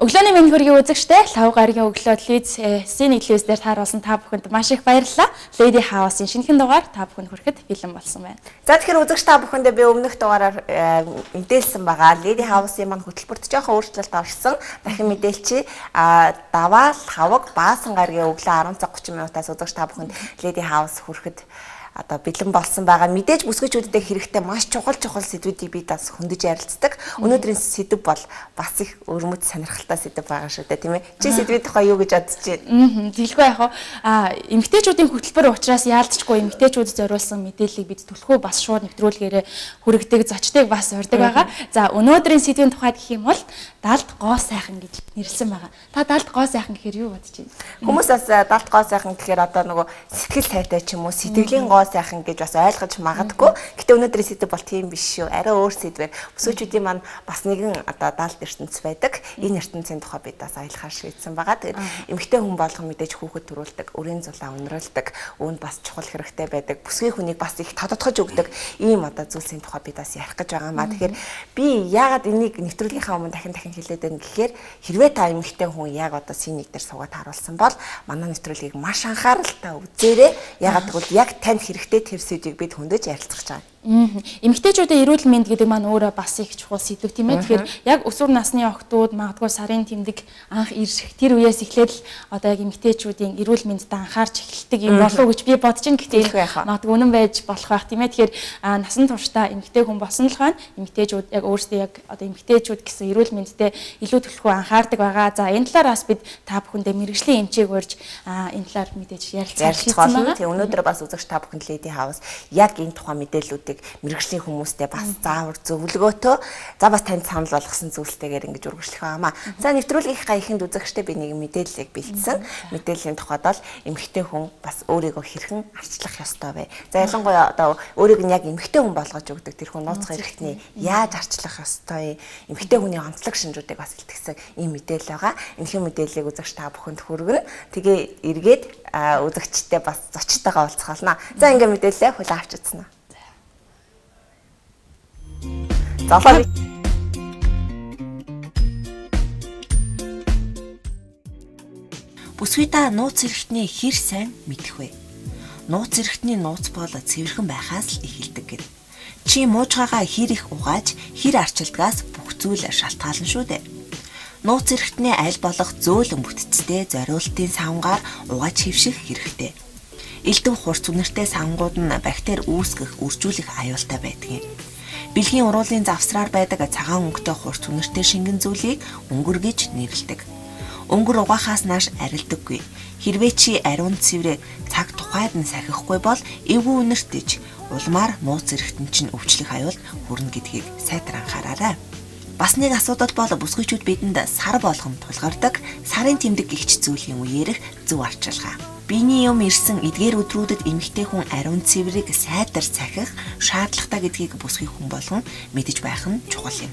Өглөөний мэнд хүргэе үзэгчтэй лав гарагийн өглөө телевизийн телевиз дээр тааруулсан та бүхэнд маш их баярлалаа. Lady House-ийн шинэхэн дугаар та бүхэнд хүрэхэд бэлэн болсон байна. За тэгэхээр үзэгч та бүхэндээ би өмнөх дугаараар мэдээлсэн байгаа. Lady House-ийн маань хөтөлбөрт жоохон өөрчлөлт орсон. Дахин мэдээлчи даваал хаваг баасан гарагийн өглөө 10:30 минутаас үзэгч та бүхэнд Lady House хүрэхэд одоо бэлэн болсон байгаа. Мэдээж бүсгүйчүүдэд хэрэгтэй маш чухал сэдвүүдийг би бас хөндөж ярилцдаг. Өнөөдрийн сэдв бол бас их өрмөц сонирхолтой сэдв байгаа шүү дээ, тийм ээ. Чи сэдвийн тухай юу гэж бодож байна? Тэгэлгүй яг эмэгтэйчүүдийн хөтөлбөр учраас яалтчгүй эмэгтэйчүүдэд зориулсан мэдээллийг бид түлхүү бас шууд нэвтрүүлгээрээ хүргэдэг, зочдыг бас урьдаг байгаа. За өнөөдрийн сэдвийн тухайд гэх юм бол далд гоо сайхан гэж нэрлсэн байгаа. Та далд гоо сайхан гэхээр юу бодож байна? Хүмүүс бас далд гоо сайхан гэхээр одоо нөгөө сэтгэл сайтай ч юм уу, сэтгэлийн гоо сайхан гэж бас ойлгож магадгүй. Гэтэ өнөөдрийн сэдв бол тийм биш шүү. Арай өөр сэдвээр бүсгүйчүүдийн маань бас нэгэн одоо далд ертөнц байдаг. Энэ ертөнцийн тухай бид бас аялахаар шийдсэн байгаа. Тэгээд эмэгтэй хүн болгон мэдээж хүүхэд төрүүлдэг, өрийн зулаа өнрүүлдэг, үүнд бас чухал хэрэгтэй байдаг. Бүсгүй хүнийг бас их тодотгож өгдөг ийм одоо зүйлсийн тухай бид бас ярих гэж байгаа маа. Тэгэхээр би яагаад энийг нэвтрүүлгийнхаа өмнө дахин хэлээд байна гэхээр хэрвээ та эмэгтэй хүн яг одоо синийг дээр суугаад харуулсан бол манай нэвтрүүлгийг маш анхааралтай үзээрэй. Яагаад гэвэл яг танд хэрэгтэй тэр сэдвийг бид хөндөж ярилцах гэж байгаа. Эмэгтэйчүүдийн эрүүл мэнд гэдэг маань өөрөө бас их чухал сэдв тийм ээ. Тэгэхээр яг өсвөр насны охтууд магадгүй сарын тэмдэг анх ирэх тэр үеэс эхлээд л одоо яг эмэгтэйчүүдийн эрүүл мэндэд анхаарч эхэлдэг юм болов уу гэж би бодож ин гэхдээ магадгүй үнэн байж болох байх тийм ээ. Тэгэхээр насан туршдаа эмэгтэй хүн болсон л хойно эмэгтэйчүүд яг өөрсдөө яг одоо эмэгтэйчүүд гэсэн эрүүл мэндэд илүү төлхөө анхаардаг байгаа. За энэ талаараас бид та бүхэндээ мэрэгжлийн эмчийг урьж энэ талаар мэдээж ярилцах гэсэн байна. Тэгээ өнөөдөр бас үзэгч та бүхэнд Lady House яг энэ тухайн мэдээллүүдийг мэрэгжлийн хүмүүстэй бас заавар зөвлөгөөтэй за бас танд санал болгосон зүйлстэйгээр ингэж үргэлжлэх байгаамаа. За нэвтрүүлгийнхаа ихэнд үзэгчтэй би нэг мэдээллийг бэлдсэн. Мэдээллийн тухайд бол эмэгтэй хүн бас өөрийгөө хэрхэн арчлах ёстой вэ? За ялангуяа одоо өөрийг нь яг эмэгтэй хүн болгож өгдөг тэр хүн нууц хэрэгтний яаж арчлах ёстой? Эмэгтэй хүний онцлог шинжүүдийг бас илтгэсэн ийм мэдээлэл байгаа. Энэхүү мэдээллийг үзэгч та бүхэнд хүргэнэ. Тэгээ эргээд үзэгчтэй бас зочдтойгоо уулзахална. За ингээ мэдээлэлээ хүлээн авч үзсэн. Бүсгүй та нууц хэрэгтний хэр сайн мэдэх вэ? Нууц хэрэгтний нууц бол цэвэрхэн байхаас л эхэлдэг гэнэ. Чи муужгаагаа хэр их угааж, хэр арчилдгаас бүх зүйл шалтгаална шүү дээ. Нууц хэрэгтний аль болох зөөлөн бүтцтэй зориултын савнгаар угааж хөвших хэрэгтэй. Элдв хурц үнэртэй савнгууд нь бактери үүсгэх, үржүүлэх аюултай байдаг юм. Бэлгийн уруулын завсраар байдаг цагаан өнгөтэй хурц үнэртэй шингэн зүйлийг өнгөр гэж нэрлэдэг. Өнгөр угаахаас нааш арилдаггүй. Хэрвээ чи ариун цэврээ цаг тухайд нь сахихгүй бол эвгүй үнэртэж улмаар нууц зэрэгтэн чинь өвчлөх аюул хүрнэ гэдгийг сайтар анхаараарай. Бас нэг асуудал бол бүсгүйчүүд бидэнд сар болгон тулгардаг сарын тэмдэг гихч зүйлийн үеэрх зөв арчилгаа. Биений юм ирсэн эдгээр өдрүүдэд эмэгтэй хүн ариун цэврийг сайтар сахих шаардлагатай гэдгийг бүсгүй хүн болгон мэдэж байх нь чухал юм.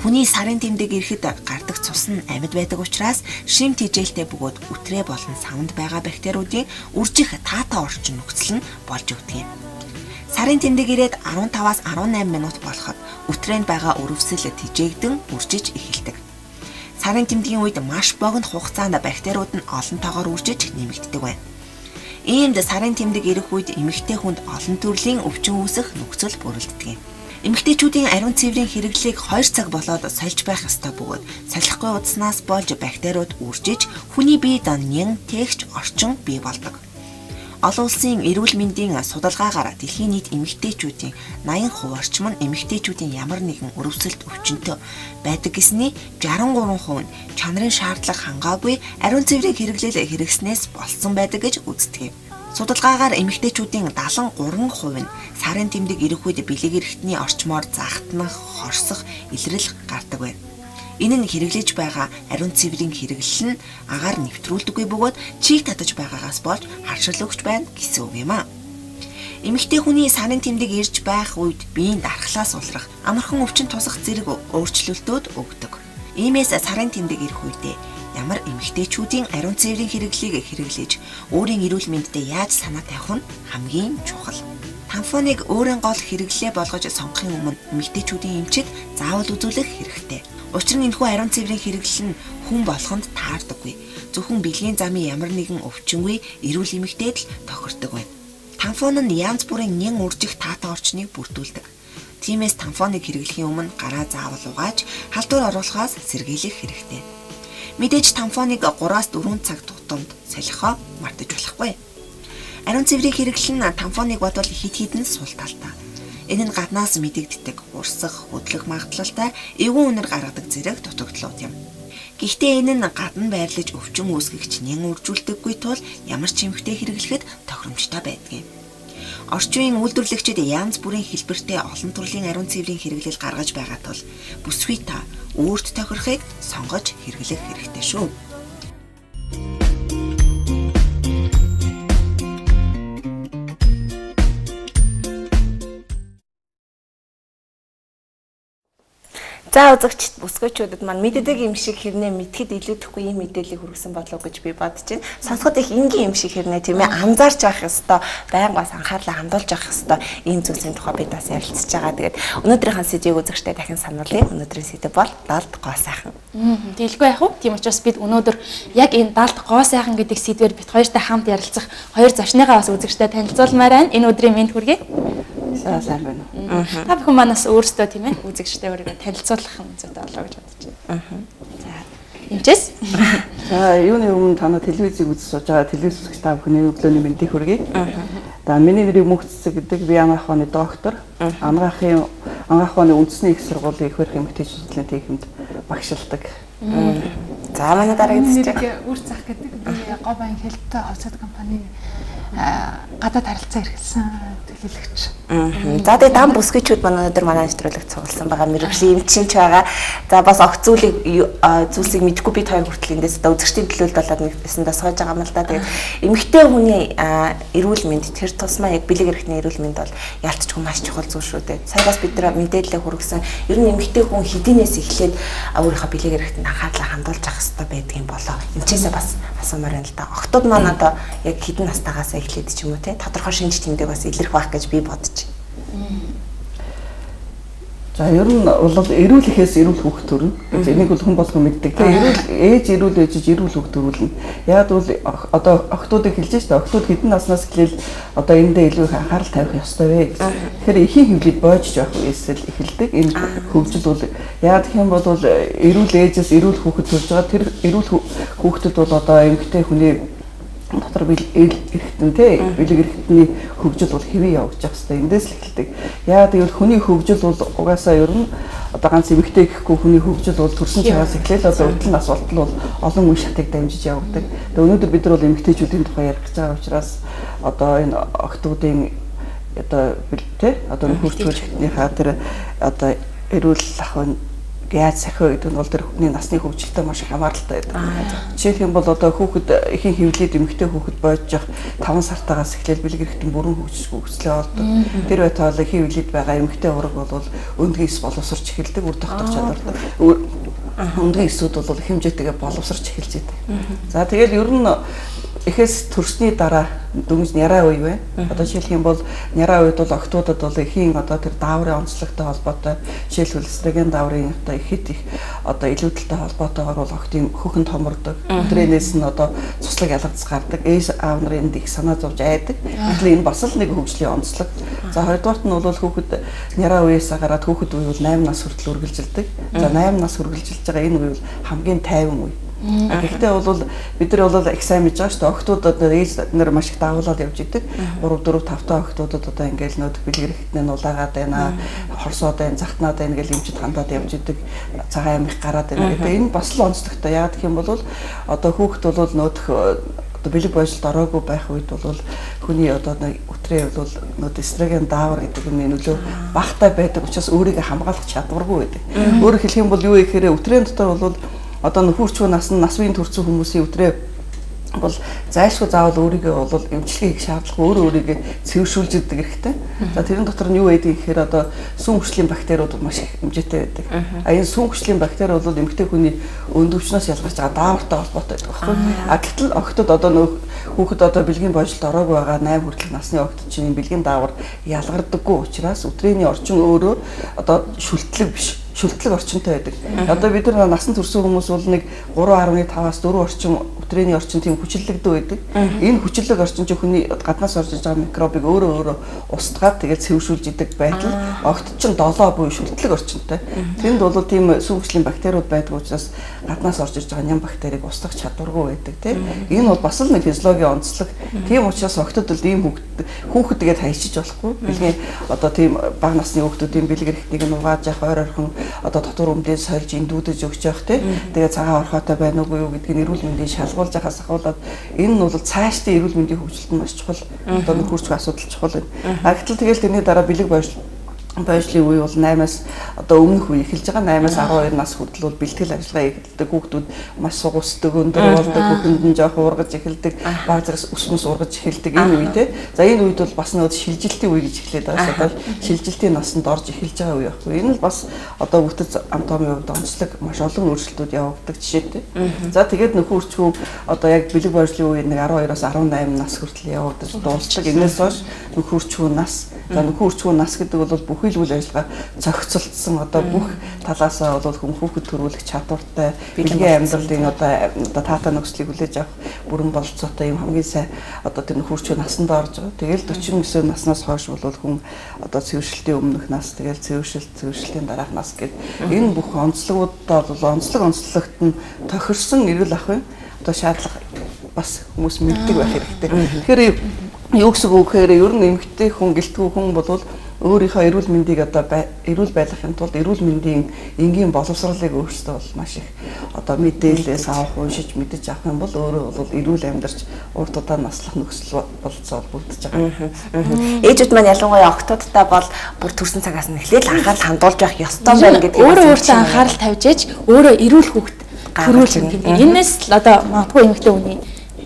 Хүний сарын тэмдэг ирэхэд гардаг цус нь амьд байдаг учраас шим тижээлтэй бөгөөд үтрээ болон савнд байгаа бактериудын үржих таатай орчин нөхцөл нь болж өгдөг юм. Сарын тэмдэг ирээд 15-аас 18 минут болоход үтрээнд байгаа өрөвсөл тижээгдэн үржиж эхэлдэг. Сарын тэмдгийн үед маш богино хугацаанд бактериуд нь олонтойгоор үржиж нэмэгддэг байна. Иймд сарын тэмдэг ирэх үед эмэгтэй хүнд олон төрлийн өвчин үүсэх нөхцөл бүрэлддэг юм. Эмэгтэйчүүдийн ариун цэврийн хэрэглээг 2 цаг болоод сольж байх ёстой бөгөөд солихгүй удснаас болж бактериуд үржиж хүний биед нyan тэгч орчин бий болдог. Олон улсын эрүүл мэндийн судалгаагаар дэлхийн нийт эмэгтэйчүүдийн 80% орчим нь эмэгтэйчүүдийн ямар нэгэн өрөвсөлт өвчнөд байдаг гэсний 63% нь чанарын шаардлага хангаагүй ариун цэврийг хэрэглэснээс болсон байдаг гэж үздэг юм. Судалгаагаар эмэгтэйчүүдийн 73% нь сарын тэмдэг ирэх үед бэлэг эрэхтний орчмоор загтнах, хорсох, илрэл гардаг байна. Энэ нь хэрэглэж байгаа ариун цэврийн хэрэглэл нь агаар нэвтрүүлдэггүй бөгөөд чийг татаж байгаагаас болж харшил өгч байна гэсэн үг юм аа. Эмэгтэй хүний сарын тэмдэг ирж байх үед биеийн дархлаас улрах амархан өвчин тусах зэрэг өөрчлөлтүүд өгдөг. Иймээс сарын тэмдэг ирэх үедээ ямар эмэгтэйчүүдийн ариун цэврийн хэрэглийг хэрэглэж өөрийн эрүүл мэндэд яаж санаа тавих нь хамгийн чухал. Тампоныг өөрийн гол хэрэглээ болгож сонгохын өмнө эмэгтэйчүүдийн эмчид заавал үзүүлэх хэрэгтэй. Учир нь энэхүү ариун цэврийн хэрэглэл нь хүн болгонд таардаггүй. Зөвхөн бэлгийн замын ямар нэгэн өвчингүй эрүүл эмэгтэйд л тохирдог байна. Тампон нь янз бүрийн нян үржих таатай орчныг бүрдүүлдэг. Тиймээс тампоныг хэрэглэхийн өмнө гараа заавал угааж халдвар оруулахаас сэргийлэх хэрэгтэй. Мэдээж тампоныг 3-4 цаг тутамд солихоо мартаж болохгүй. Ариун цэврийн хэрэглэл нь тампоныг бодвол хид хідэн сул талтай. Энэ нь гаднаас мэдэгддэг урсах, хөдлөх магадлалтай эвгүй үнэр гаргадаг зэрэг дутагдлууд юм. Гэхдээ энэ нь гадна байрлаж өвчин үүсгэгч нян үржүүлдэггүй тул ямар ч эмэгтэй хэрэглэхэд тохиромжтой байдгийг. Орчин үеийн үйлдвэрлэгчид янз бүрийн хэлбэртэй олон төрлийн ариун цэврийн хэрэглэл гаргаж байгаа тул бүсгүй та өөрт тохирохыг сонгож хэрэглэх хэрэгтэй шүү. За үзэгчд бүсгүйчүүдэд маань мэддэг юм шиг хэрнээ мэдхэд илүүдэхгүй юм мэдээллийг хүргэсэн болов гэж би бодож байна. Сонсоход их энгийн юм шиг хэрнээ тийм ээ анзаарч явах ёстой, байнга бас анхаарлаа хандуулж явах ёстой ийм зүйлсийн тухай бид бас ярилцж байгаа. Тэгээд өнөөдрийнхээ сэдвийг үзэгчдэд дахин сануулъя. Өнөөдрийн сэдв бол далд гоо сайхан. Тэгэлгүй яах вэ? Тийм учраас бид өнөөдөр яг энэ далд гоо сайхан гэдэг сэдвээр бид хоёртай хамт ярилцах хоёр зочныгаа бас үзэгчдэд танилцуулмаар байна. Энэ өдрийн мэнд хүргэе. Сайн байна. Та бүхэн манаас өөрсдөө тийм ээ үзэгчтэй өөрийгөө танилцуулах юм зүйтэй болоо гэж бодож байна. За. Эмчээс. За, юуны өмнө танаа телевизийг үзэж сууж байгаа телевиз үзэгч та бүхний өглөөний мэндийг хүргэе. За, миний нэрийг Мөнх Цэцэг гэдэг би анагаах ухааны доктор. Анагаах ухааны үндэсний их сургуулийн их барих эмэгтэй чиглэлийн техникт багшилдаг. За, манай дараагийн цэцэг үр зах гэдэг би Говь баян хэлтэ хувьцат компани гадаад харилцаа эрхэлсэн төлөөлөгч. За тэгээ дан бүсгүйчүүд манай өнөөдөр манай нэвтрүүлэгт цугласан байгаа мэрэгжлийн эмчинч байгаа. За бас огт зүйлсийг мэдэхгүй бид хоёр хүртэл эндээс одоо үзэгчдийн төлөөлөлд болоод нэгсэн дасгаж байгаа юм л да. Тэгээд эмэгтэй хүний эрүүл мэнд тэр тусмаа яг бэлэг эрхтний эрүүл мэнд бол ялцчгүй маш чухал зүйл шүү дээ. Сая бас бид нар мэдээлэл хүргэсэн. Ер нь эмэгтэй хүн хэдийнээс эхлээд өөрийнхөө бэлэг эрхтэнд анхаарлаа хандуулж авах хэрэгтэй байдаг юм болоо. Эмчээсээ бас асуумаар байна л да. Охтууд маань одоо яг хэдэн настайгаас эхлээд ч юм уу те тодорхой шинж тэмдэг бас илэрх байх гэж би бодож байна. За ер нь бол эрүүл ихээс эрүүл хүүхэд төрнө. Энийг бол хүн болгон мэддэг. Тэгээ эрүүл ээжиж эрүүл хүүхэд төрүүлнэ. Яг бол одоо охтуудыг хэлж штэ охтууд хэдэн наснаас эхлээл одоо эндээ илүү их анхаарал тавих ёстой вэ гэж. Тэгэхээр эхийн хөвлөд боожж явах үеэсэл эхэлдэг. Энэ хөгжил бол яг гэх юм бол эрүүл ээжээс эрүүл хүүхэд төрж байгаа. Тэр эрүүл хүүхдэд бол одоо эмэгтэй хүний дотор эрхтэн те бэлэг эрхтний хөгжил бол хэвээ явж явах хэрэгтэй. Эндээс л эхэлдэг. Яа тэгвэл хүний хөгжил бол угаасаа ер нь одоо ганц эмэгтэй гэхгүй хүний хөгжил бол төрсөн цагаас эхлээл одоо өтөл нас болтол бол олон үе шатыг дамжиж явдаг. Тэгээ өнөөдөр бид нар бол эмэгтэйчүүдийн тухай ярих гэж байгаа учраас одоо энэ охтуудын одоо те одоо хөгжүүлэлтнийхаа тэр одоо эрүүл ахуйн яаж сахио гэдэг нь бол тэр хүний насны хөгжилтэй маш их хамааралтай байдаг. Жишээлх юм бол одоо хүүхэд ихэн хөвлөд эмэгтэй хүүхэд боож явах 5 сартаагаас эхлээл бэлэг эрхтэн бүрэн хөгжиж хүслээ олдог. Тэр байтал ихэн хөвлөд байгаа эмэгтэй ураг бол өндгийн эс боловсрч эхэлдэг, үр тогтох чадвартай. Өндгийн эсүүд бол хэмжээтэйгээ боловсрч эхэлж идэг. За тэгэл ер нь эхээс төрсний дараа дүнж няраа үе байна. Одоо жишээлх юм бол няраа үед бол охтуудад бол эхийн одоо тэр дааврын онцлогтой холбоотой жишээлбэл эстроген дааврын одоо ихэд их одоо илүүдэлтэй холбоотойгоор бол охтын хөхөнд томордог. Тэрнээс нь одоо цуслаг ялгацс гардаг. Ээж аав нарын их санаа зовж айдаг. Тэгэхээр энэ бас л нэг хөгжлийн онцлог. За хоёрдугаарт нь бол хүүхэд няраа үеэс гараад хүүхэд үе бол 8 нас хүртэл үргэлжилдэг. За 8 нас үргэлжилж байгаа энэ үе бол хамгийн тайван үе. Гэхдээ бол бид нар бол их сайн мэдж байгаа шүү дээ. Охтуудад ээж нар маш их дагуулад явж идэг. 3 4 5 та охтуудад одоо ингээл нөт бэлэг эрхтнээ нулаагаад байна. Хорсоод байна, захтнаад байна гэж эмчид хандаад явж идэг. Цагаан амих гараад байна. Тэгээ энэ бас л онцлогтой. Яг гэх юм бол одоо хүүхэд бол нөтх одоо бэлэг бойжлт ороогүй байх үед бол хүний одоо өтрээ бол нөт эстроген даавар гэдэг юм нөлөө багтай байдаг учраас өөрийгөө хамгаалах чадваргүй байдаг. Өөрөөр хэлэх юм бол юу гэхээр өтрийн дотор бол одоо нөхөрчөө нас үеийн төрсэн хүмүүсийн өдрөө бол зайлшгүй заавал өөрийгөө бол эмчилгээ хийх шаардлагагүй өөрийгөө цэвэршүүлж идэг хэрэгтэй. За тэрэн дотор нь юу байдаг гэхээр одоо сүн хүчлийн бактериуд маш их хэмжээтэй байдаг. А энэ сүн хүчлийн бактери бол эмэгтэй хүний өндөвчнөөс ялгарч байгаа даавартай холбоотой байдаг байхгүй. А гэтэл охтод одоо нөх хүүхэд одоо бэлгийн боожлт ороогүй байгаа 8 хүртэлх насны охтод чинь бэлгийн даавар ялгардаггүй учраас өдрийн орчин өөрөө одоо шүлтлэг биш шүлтлэг орчинтой байдаг. Одоо бид нар насан турш хүмүүс бол нэг 3.5-аас 4 орчим өдрийн орчин тийм хүчиллэгдүү байдаг. Энэ хүчиллэг орчин чинь хүний гаднаас орж иж байгаа микробыг өөрөө устгаад тэгээд цэвэршүүлж идэг байдал огт чинь 7 буюу шүлтлэг орчинтой. Тэнд бол тийм сүүгчлийн бактериуд байдаг учраас гаднаас орж иж байгаа ням бактерийг устгах чадваргүй байдаг тийм. Энэ бол бас л нэг физиологийн онцлог. Тийм учраас октод бол ийм хүүхэд тэгээд хайчиж болохгүй. Бэлгийн одоо тийм бага насны хүүхдүүдийн бэлэг эрхтнийг нь угааж явах ойрхон одоо дотор өмдөө сольж эндүүдэж өгч явах тийм. Тэгээд цагаан орхотой байна уугүй юу гэдгийг эрүүл мэндийн шалгуулж яхаас ахуулаад энэ нь бол цаашдын эрүүл мэндийн хөгжилтөнд маш чухал одоо нөхөрчгүй асуудал чухал байна. А гэтэл тэгэл тэрний дараа бэлэг боожлын үе бол 8-аас одоо өмнөх үе эхэлж байгаа 8-аас 12 нас хүртэл бол бэлтгэл ажиллагаа эхэлдэг хүүхдүүд маш сугусдаг өндөр болдог хүүхэнд нь жоох ургаж эхэлдэг баг зэрэг өсмөс ургаж эхэлдэг энэ үе те. За энэ үед бол бас нэг шилжилтийн үе гэж эхлээд байгаа. Одоо шилжилтийн насанд орж эхэлж байгаа үе байхгүй. Энэ л бас одоо бүтэц анатомийн хувьд онцлог маш олон өөрчлөлтүүд явагддаг жишээтэй. За тэгээд нөхөрчгүй одоо яг бэлэг боожлын үе нэг 12-аас 18 нас хүртэл явагдаж дуусдаг. Энээс хойш нөхөрчгүй нас. За нөхөрчгүй нас гэдэг бол бүхэл үйл ажиллагаа зохицолтсон одоо бүх талаасаа бол хүн хүүхэд төрүүлэх чадвартай бэлгийн амьдралын одоо таата нөхцөлийг хүлээж авах бүрэн бололцоотой юм хамгийн сайн одоо тэр нөхөрчгүй насанд орж байгаа. Тэгэл 49 наснаас хойш бол хүн одоо цэвэршилтийн өмнөх нас тэгэл цэвэршилтийн дараах нас гэдэг энэ бүх онцлогуудаа бол онцлогт нь тохирсон эрүүл ахуйн одоо шаардлага бас хүмүүс мэддэг байх хэрэгтэй. Тэгэхээр юу гэсэн үг гэхээр ер нь эмэгтэй хүн гэлтгүй хүн бол өөрийнхөө эрүүл мэндийг одоо эрүүл байлгахын тулд эрүүл мэндийн энгийн боловсролыг өөрсдөө бол маш их одоо мэдээлэлээс авах уншиж мэдэж авах юм бол өөрөө бол эрүүл амьдарч урт удаан наслах нөхцөл болцоо бүрдэж байгаа. Ээжүүд маань ялангуяа октодтой бол бүр төрсэн цагаас нь эхлээл анхаарал хандуулж явах ёстой байна гэдэг. Өөртөө анхаарал тавьж ээж өөрөө эрүүл хүүхэд төрүүлэх юм. Энээс л одоо магадгүй эмэгтэй хүний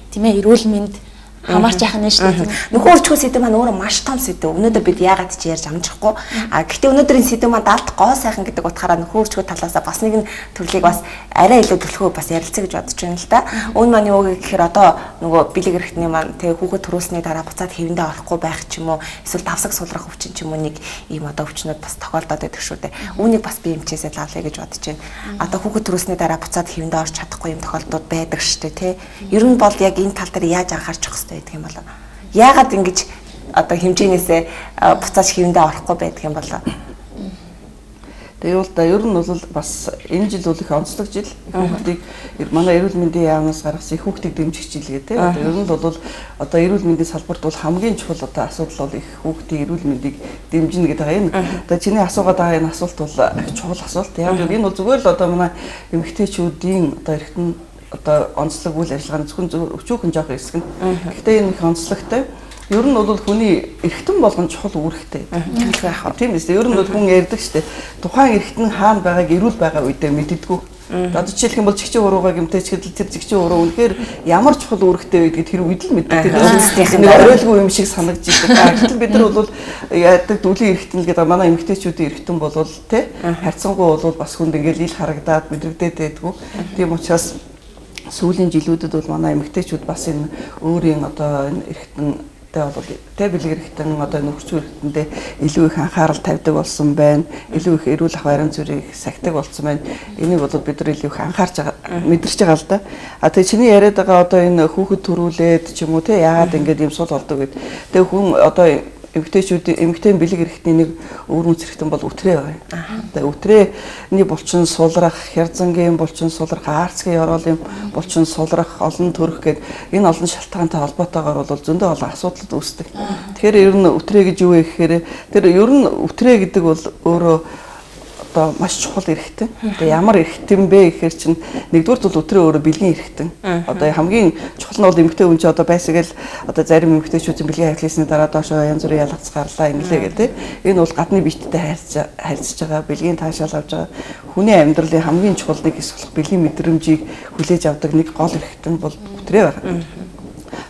тийм ээ эрүүл мэнд хамаарч яах нь шүү дээ. Нөхөрчгүй сэдв маань өөрөө маш том сэдв. Өнөөдөр бид яагаад ч ярьж амжихгүй. А гэхдээ өнөөдрийн сэдв маань даалт гоо сайхан гэдэг утгаараа нөхөрчгүй талаасаа бас нэгэн төрлийг бас арай илүү төлхөө бас ярилцъя гэж бодож байна л да. Үүн маань юу гэхээр одоо нөгөө бэлэг эрхтний маань тэг хүүхэд төрүүлсний дараа буцаад хэвэндээ орохгүй байх ч юм уу эсвэл давсаг сулрах өвчин ч юм уу нэг ийм одоо өвчнүүд бас тохиолдоод байдаг шүү дээ. Үүнийг бас би эмчээсээ лавлаа гэж бодож байна. Одоо хүүхэд төрүүлсний дараа буцаад хэвэндээ орж чадахгүй юм тохиолдод байдаг шүү дээ, тэ. Ер нь бол яг энэ тал дээр яаж анхаарч явах хэрэгтэй гэдэг юм бол яагаад ингэж одоо хэмжээнээсээ буцааж хэвэндээ орохгүй байдаг юм бол Тэгээ бол ер нь бол бас энэ жил бол их онцлог жил хүүхдийг манай эрүүл мэндийн яамнаас гаргасан хүүхдийг дэмжих жил гэдэг. Ер нь бол одоо эрүүл мэндийн салбарт бол хамгийн чухал одоо асуудал бол их хүүхдийн эрүүл мэндийг дэмжинэ гэдэг. Энэ одоо чиний асуугаад байгаа энэ асуулт бол чухал асуулт. Яг энэ бол зүгээр л одоо манай эмэгтэйчүүдийн одоо эргэтэн одоо онцлог үйл ажиллагааны зөвхөн өчүүхэн жоох хэсэг нь. Гэхдээ энэ их онцлогтой. Ер нь бол хүний эргэтэн болгон чухал үүрэгтэй. Тийм ээ. Ер нь бол хүн ярьдаг шүү дээ. Тухайн эргэтэн хаана байгааг эрүүл байгаа үедээ мэддэггүй. Одоо жишээлх юм бол чигчээ уруугаа гэмтэж хэдэл тэр чигчээ уруу үнэхээр ямар чухал үүрэгтэй байдгийг тэр үед л мэддэг. Тэр оройлгүй юм шиг санагдаж байна. Гэтэл бид нар бол яадаг дүүлийн эргэтэн гэдэг манай эмэгтэйчүүдийн эргэтэн бол тэ харьцангуй бол бас хүнд ингээл ил харагдаад мэдрэгдээд байдгүй. Тийм учраас сүүлийн жилүүдэд бол манай эмэгтэйчүүд бас энэ өөрийн одоо энэ эргэтэн тэ бэлэг эргэтэн одоо нөхөрчгүй эргэтэндээ илүү их анхаарал тавьдаг болсон байна. Илүү их эрүүл ах барин зүрийг сахидаг болсон байна. Энийг бол бид нар илүү их анхаарч байгаа мэдэрч байгаа л да. А тэгээ чиний яриад байгаа одоо энэ хүүхэд төрүүлээд ч юм уу тэ яагаад ингэж юм сул болдог гэд. Тэгээ хүн одоо эмэгтэйчүүдийн бэлэг эрхтний нэг өвөр үнс эрхтэн бол үтрээ байгаа юм. Тэгээ үтрээний булчин сулрах, хярзангийн булчин сулрах, аарцгийн ёроолын булчин сулрах, олон төрөх гэд энэ олон шалтгаантай холбоотойгоор бол зөндөө олон асуудлууд үүсдэг. Тэгэхээр ер нь үтрээ гэж юу вэ гэхээр тэр ер нь үтрээ гэдэг бол өөрөө одоо маш чухал эрхтэн. Тэгээ ямар эрхтэн бэ гэхээр чинь нэгдүгээр бол өтрөө өөрөө бэлгийн эрхтэн. Одоо хамгийн чухал нь бол эмэгтэй хүн чинь одоо байсагээл одоо зарим эмэгтэйчүүдийн бэлгийн ахилсны дараа доошоо янз бүрийн ялгац гарлаа инглээ гэдэг. Энэ бол гадны биеттэй харьцаж байгаа, бэлгийн таашаал авч байгаа. Хүний амьдралын хамгийн чухал нэг хэсэг болох бэлгийн мэдрэмжийг хүлээж авдаг нэг гол эрхтэн бол өтрөө байна.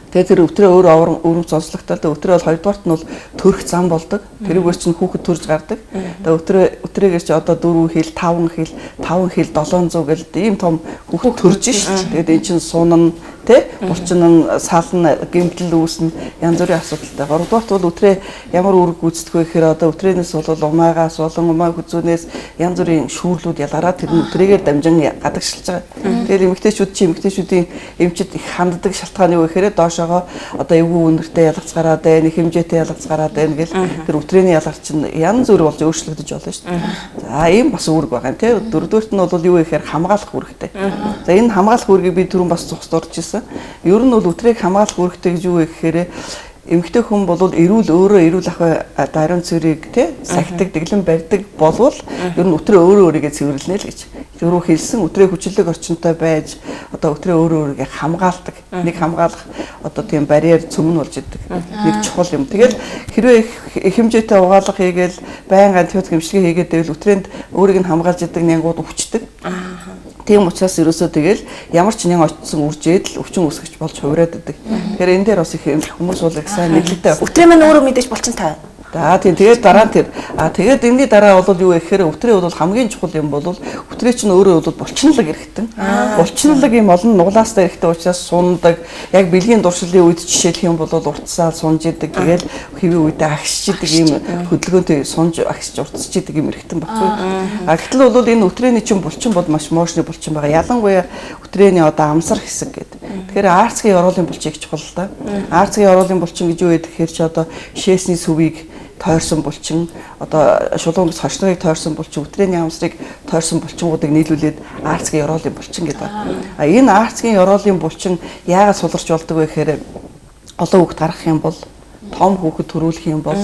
Тэгээд тэр өтрөө өөрөө өрөмц онцлогтой. Өтрөө бол хоёрдугаарт нь бол төрөх зам болдог. Тэрүүгээр чинь хүүхэд төрж гардаг. Тэгээд өтрөөгээр чи одоо 4 хил, 5 хил, 5 хил 700 гэдэг ийм том хүүхэд төрж шít. Тэгээд эн чинь сунна тэ булчин нь сална, гэмтэл үүснэ, янз бүрийн асуудалтай. Гуравдугаарт бол өтрөө ямар үүрэг гүйцэтгэх вэ гэхээр одоо өтрөөнөөс бол умаагаас болон умаа хүзүүнээс янз бүрийн шүүрлүүд ялгараа тэр өтрөөгээр дамжин гадагшилж байгаа. Тэгээд эмэгтэйчүүдийн эмчид их ханддаг шалтгаан юу гэхээр доошоогоо одоо эвгүй үнэртэй ялгац гараад байна, их хэмжээтэй ялгац гараад байна гэл тэр өтрөөний ялгарч чинь янз бүр болж өөрчлөгдөж болно шүү дээ. За ийм бас үүрэг байгаа юм тий. Дөрөвдүгээрт нь бол юу гэхээр хамгаалах үүрэгтэй. За энэ хамгаалах үүргийг би түрүүн бас цугц дурж ирсэн. Ер нь бол өтрийг хамгаалах үүрэгтэй гэж юу вэ гэхээр эмэгтэй хүн бол өөрөө эрүүл ах ариун цэрийг тий сахидаг, дэглэн барьдаг болвол ер нь өтрөө өөрийгөө цэвэрлэнэ л гэж. Түрүү хэлсэн өтрөө хүчлэг орчинтой байж одоо өтрөө өөрийгөө хамгаалдаг. Нэг хамгаалах одоо тийм барьер цөмн болж идэг. Нэг чухал юм. Тэгэл хэрвээ их хэмжээтэй угаалга хийгээл байнга антибиотик эмчилгээ хийгээд байвал өтрөөнд өөрийг нь хамгаалж идэг нянгууд өвчдөг. Тийм учраас ерөөсөө тэгэл ямар ч нэг очсон үржээд л өвчин үүсгэж болж хувираад идэг. Тэгэхээр энэ дээр бас их хүмүүс бол их сайн нэглэлтэй байна. Өтрөө маань өөрөө мэдээж булчин таа. За тийм тэгээд дараа нь тэр тэгээд энэний дараа бол юу вэ гэхээр өтрөө бол хамгийн чухал юм бол өтрөө чинь өөрөө бол булчинлаг эрхтэн. Булчинлаг юм олон нуглаастай эрхтэй учраас сундаг. Яг бэлгийн дуршлын үед жишээлх юм бол уртсаал сунж идэг. Тэгээд хэвийн үедээ агшиж идэг юм хөдөлгөөнтэй сунж агшиж уртсаж идэг юм эрхтэн баггүй. Гэтэл бол энэ өтрөөний чинь булчин бол маш моошны булчин байгаа. Ялангуяа өтрөөний одоо амсар хэсэг гэдэг. Тэгэхээр арцгийн ёроолын булчин их чухал л да. Арцгийн ёроолын булчин гэж юу вэ гэхээр чи одоо шээсний сүвийг тойрсон булчин одоо шулуунгс хошныг тойрсон булчин өтрөөний амсрыг тойрсон булчингуудыг нийлүүлээд арцгийн ёроолын булчин гэдэг. Энэ арцгийн ёроолын булчин яагаад суларч болдог вэ гэхээр олон хүүхэд гаргах юм бол том хүүхэд төрүүлэх юм бол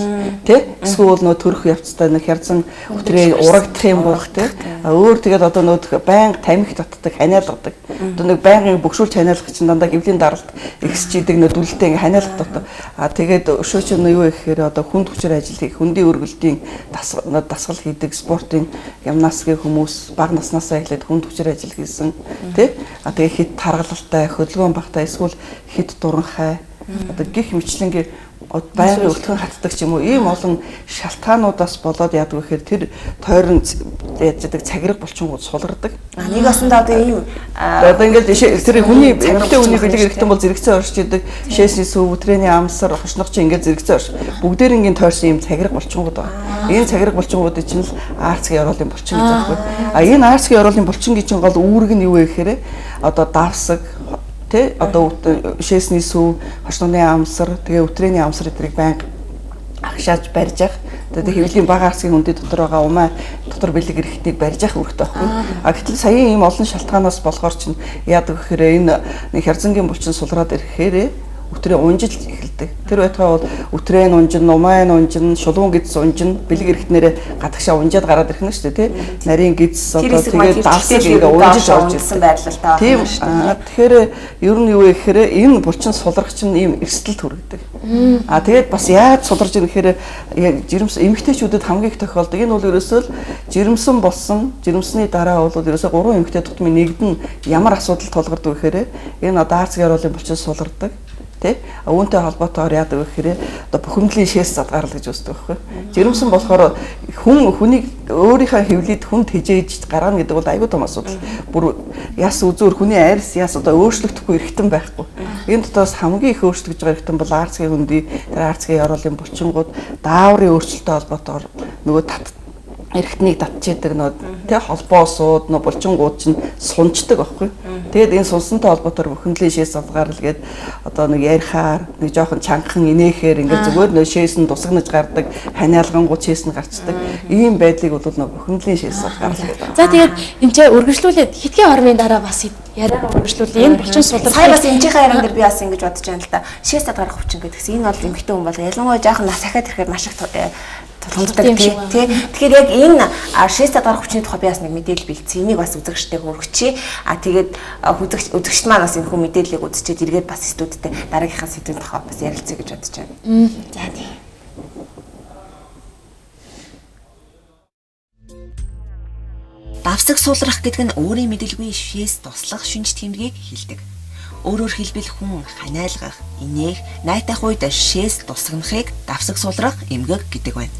тий эсвэл нөө төрөх явцтай нэг хязсан өтрээ урагдах юм бол тий өөр тэгээд одоо нөө байнга тамхи татдаг ханиалгадаг одоо нэг байнгын бөгшүүлж ханиалгах чинь дандаа гівлийн даралт ихсэж идэг нөө дүлэлтэй ингээ ханиалгадаг тэгээд өшөө чинь юу вэ гэхээр одоо хүнд хүчээр ажил хийх хүндийн өргөлтийн дасгал хийдэг спортын гимнастикийн хүмүүс бага наснасаа эхлээд хүнд хүчээр ажил хийсэн тий тэгээд хит таргалалтай хөдөлгөөн багтай эсвэл хит дуранхай одоо гих мэтлэнгийн байнгын өвтгөн хатдаг ч юм уу ийм олон шалтгаануудаас болоод яадаг гэхээр тэр тойрон яадаг цагираг булчингууд сулардаг. Нэг осондоо одоо ийм одоо ингээд тэр хүний эмэгтэй хүний бэлэг эрэхтэн бол зэрэгцээ оршиж идэг шээсний сүв өтрөөний амсар хошнох чинь ингээд зэрэгцээ орш. Бүгдээрингийн тойрсон ийм цагираг булчингууд байна. Энэ цагираг булчингуудыг чинь л арцгийн ёроолын булчин гэж аахгүй. Энэ арцгийн ёроолын булчингийн чинь гол үүрэг нь юу вэ гэхээр одоо давсаг одоо шээсний сүв, хошнооны амсар, тэгээ өтрөөний амсар эдрийг байнга агшааж барьж явах. Тэгээ хэвлийн бага арцгийн хүндэд дотор байгаа умаа дотор бэлэг эрэхтнийг барьж явах үүрэгтэй байхгүй. Гэтэл саяын ийм олон шалтгаанаас болохоор чинь яадаг гэхээр энэ нэг хязгангийн булчин сулраад ирэхээр өтрөө унжиж эхэлдэг. Тэр байтугай бол өтрөө нь унжин, умаа нь унжин, шулуун гидс унжин, бэлэг эрэхтнэрээ гадагшаа унжаад гараад ирэх нь шүү дээ, тий. Нарийн гидс одоо тэгээд давсаг ингээ унжиж орж ирсэн байрлал таа. Тийм. Тэгэхээр ер нь юу вэ гэхээр энэ булчин сулрах чинь ийм эрсдэлд хүргэдэг. Тэгээд бас яаж суларж ийн гэхээр жирэмс эмэгтэйчүүдэд хамгийн их тохиолдог. Энэ бол ерөөсөө л жирэмсэн болсон, жирэмсний дараа бол ерөөсөө 3 эмэгтэй тутмын нэгд нь ямар асуудал тулгардаг гэхээр энэ одоо арцгийн ёроолын булчин сулардаг. Үүнтэй холбоотойгоор яадаг вэ гэхээр одоо бухимдлын шээс задгаал гэж үздэг байхгүй. Жирэмсэн болохоор хүнийг өөрийнхөө хэвлэлд хүнд хижээж гаргана гэдэг бол айгүй том асуудал. Бүр яс үзүүр хүний арьс яс одоо өөрчлөгдөхгүй эрхтэн байхгүй. Энэ дотоос хамгийн их өөрчлөгдөж байгаа эрхтэн бол арцгийн хөндий, арцгийн ёроолын булчингууд дааврын өөрчлөлттэй холбоотойгоор нөгөө эрхтнийг татчихдаг нөө тэ холбоосууд нөө булчингууд чинь сунждаг байхгүй. Тэгээд энэ сунсантай холбоотойгоор бухимдлийн шээс задгаал гээд одоо нэг ярихаар нэг жоохон чангахан инээхээр ингээд зүгээр нөө шээс нь тусагнаж гардаг, ханиалгангууд шээс нь гарчдаг. Ийм байдлыг бол нөө бухимдлийн шээс задгаал гэдэг. За тэгээд эмчээ үргэлжлүүлээд хэдхэн орны дараа бас яриа үргэлжлүүлээ. Энэ булчин сулрах. Сая бас эмчийнхээ яриан дээр би бас ингэж бодож байна л да. Шээс задгарах хүчин гэдэгс энэ бол эмэгтэй хүн бол ялангуяа жоохон нас ахаад ирэхээр маш их тулгамддаг тий. Тэгэхээр яг энэ шээс дарга хүчний тухай би бас нэг мэдээлэл бэлдсэн. Энийг бас үзэгчтэй хүргэчихье. Тэгээд үзэгчд маань бас энэ хүү мэдээллийг үзчихэд эргээд бас студидтэй дараагийнхаа сэдвийн тухай бас ярилцъя гэж бодож байна. За тий. Давсаг суулрах гэдэг нь өөрийн мэдээлгүй шээс туслах шинж тэмдгийг хэлдэг. Өөрөөр хэлбэл хүн ханиалгах, инээх, найтах үед шээс тусгнахыг давсаг суулрах эмгэг гэдэг байна.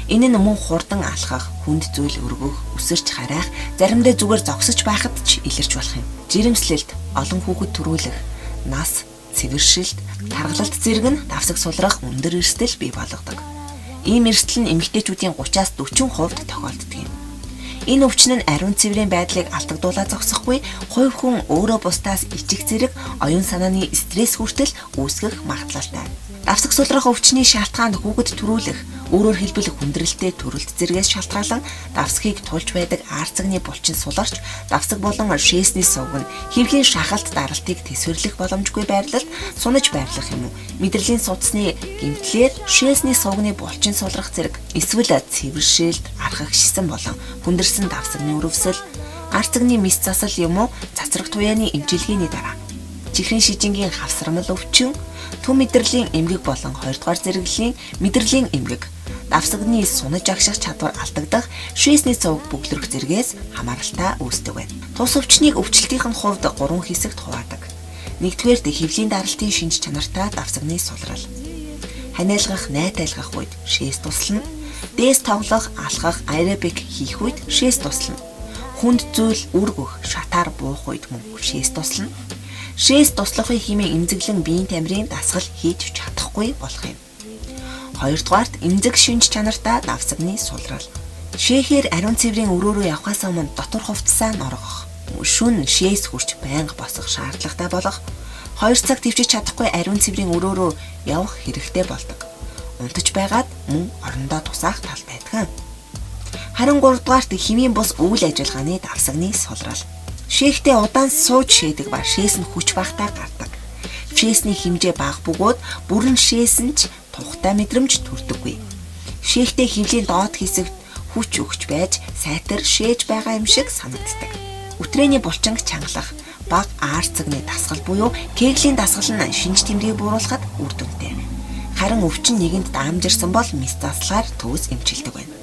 Энэ нь мөн хурдан алхах, хүнд зүйл өргөх, өсөрч харайх, заримдаа зүгээр зогсож байхад ч илэрч болох юм. Жирэмслэлт, олон хүүхэд төрүүлэх, нас, цэвэршилт, таргалалт зэрэг нь давсаг суулрах өндөр эрсдэл бий болгодог. Ийм эрсдэл нь эмэгтэйчүүдийн 30-аас 40% тохиолддог юм. Энэ өвчин нь ариун цэврийн байдлыг алдагдуулаад зогсохгүй, хувь хүн өөрөө бусдаас ичих зэрэг оюун санааны стресс хүртэл үүсгэх магадлалтай. Давсаг суулрах өвчний шалтгаанд хүүхэд төрүүлэх, өөрөөр хэлбэл хүндрэлтэй төрөлт зэрэгээс шалтгаалan давсгийг тулж байдаг арцагны булчин суларч, давсаг болон шээсний сувг нь хэвлийн шахалт даралтыг тэсвэрлэх боломжгүй байрлалд сунаж байрлах юм уу? Мэдрэлийн судасны гэмтлэр шээсний сувгны булчин сулрах зэрэг эсвэл цэвэршээлт, архагшсан болон хүндэрсэн давсагны өрөвсөл, арцагны мэс засал юм уу? Цацраг туяаны эмчилгээний дараа чихрийн шижингийн хавсрамл өвчин, төв мэдрэлийн эмгэг болон 2 дугаар зэрэглэлийн мэдрэлийн эмгэг, давсагны сунаж агших чадвар алдагдах, шээсний цувг бөглөрөх зэргээс хамааралтай үүсдэг байна. Тус өвчнийг өвчлөлтийн хувьд 3 хэсэгт хуваадаг. Нэгдүгээрт хэвлийн даралтын шинж чанартай давсагны сулрал. Ханиалгах, найт айлгах үед шээс туслана. Дээс тоглох, алхах, аэробик хийх үед шээс туслана. Хүнд зүйл үргөх, шатаар буух үед мөн шээс туслана. Шээс туслахын хэмээн эмзэглэн биеийн тамирын дасгал хийж чадахгүй болох юм. Хоёрдугаарт эмзэг шинж чанартай давсагны сулрал. Шээхээр ариун цэврийн өрөө рүү явхаас өмнө дотор хувцсаа норгох, шүн шээс хүрч байнга босох шаардлагатай болох, 2 цаг төвчж чадахгүй ариун цэврийн өрөө рүү явах хэрэгтэй болдог. Унтаж байгаад мөн орондоо тусаах тал байдаг. Харин 3 дугаарт хэмийн бус үйл ажиллагааны давсагны сулрал. Шээхдээ удаан сууж шээдэг ба шээс нь хүч багтаа гардаг. Шээсний хэмжээ бага бөгөөд бүрэн шээс нь ч тухтай мэдрэмж төрдөггүй. Шээхдээ хөвлийн доод хэсэгт хүч өгч байж сайтар шээж байгаа юм шиг санагддаг. Өтрээний булчинг чангалах, бага арцагны дасгал буюу кеглийн дасгал нь шинж тэмдгийг бууруулахад үр дүнтэй. Харин өвчин нэгэнд даамжирсан бол мэс заслаар төвс эмчилдэг байна.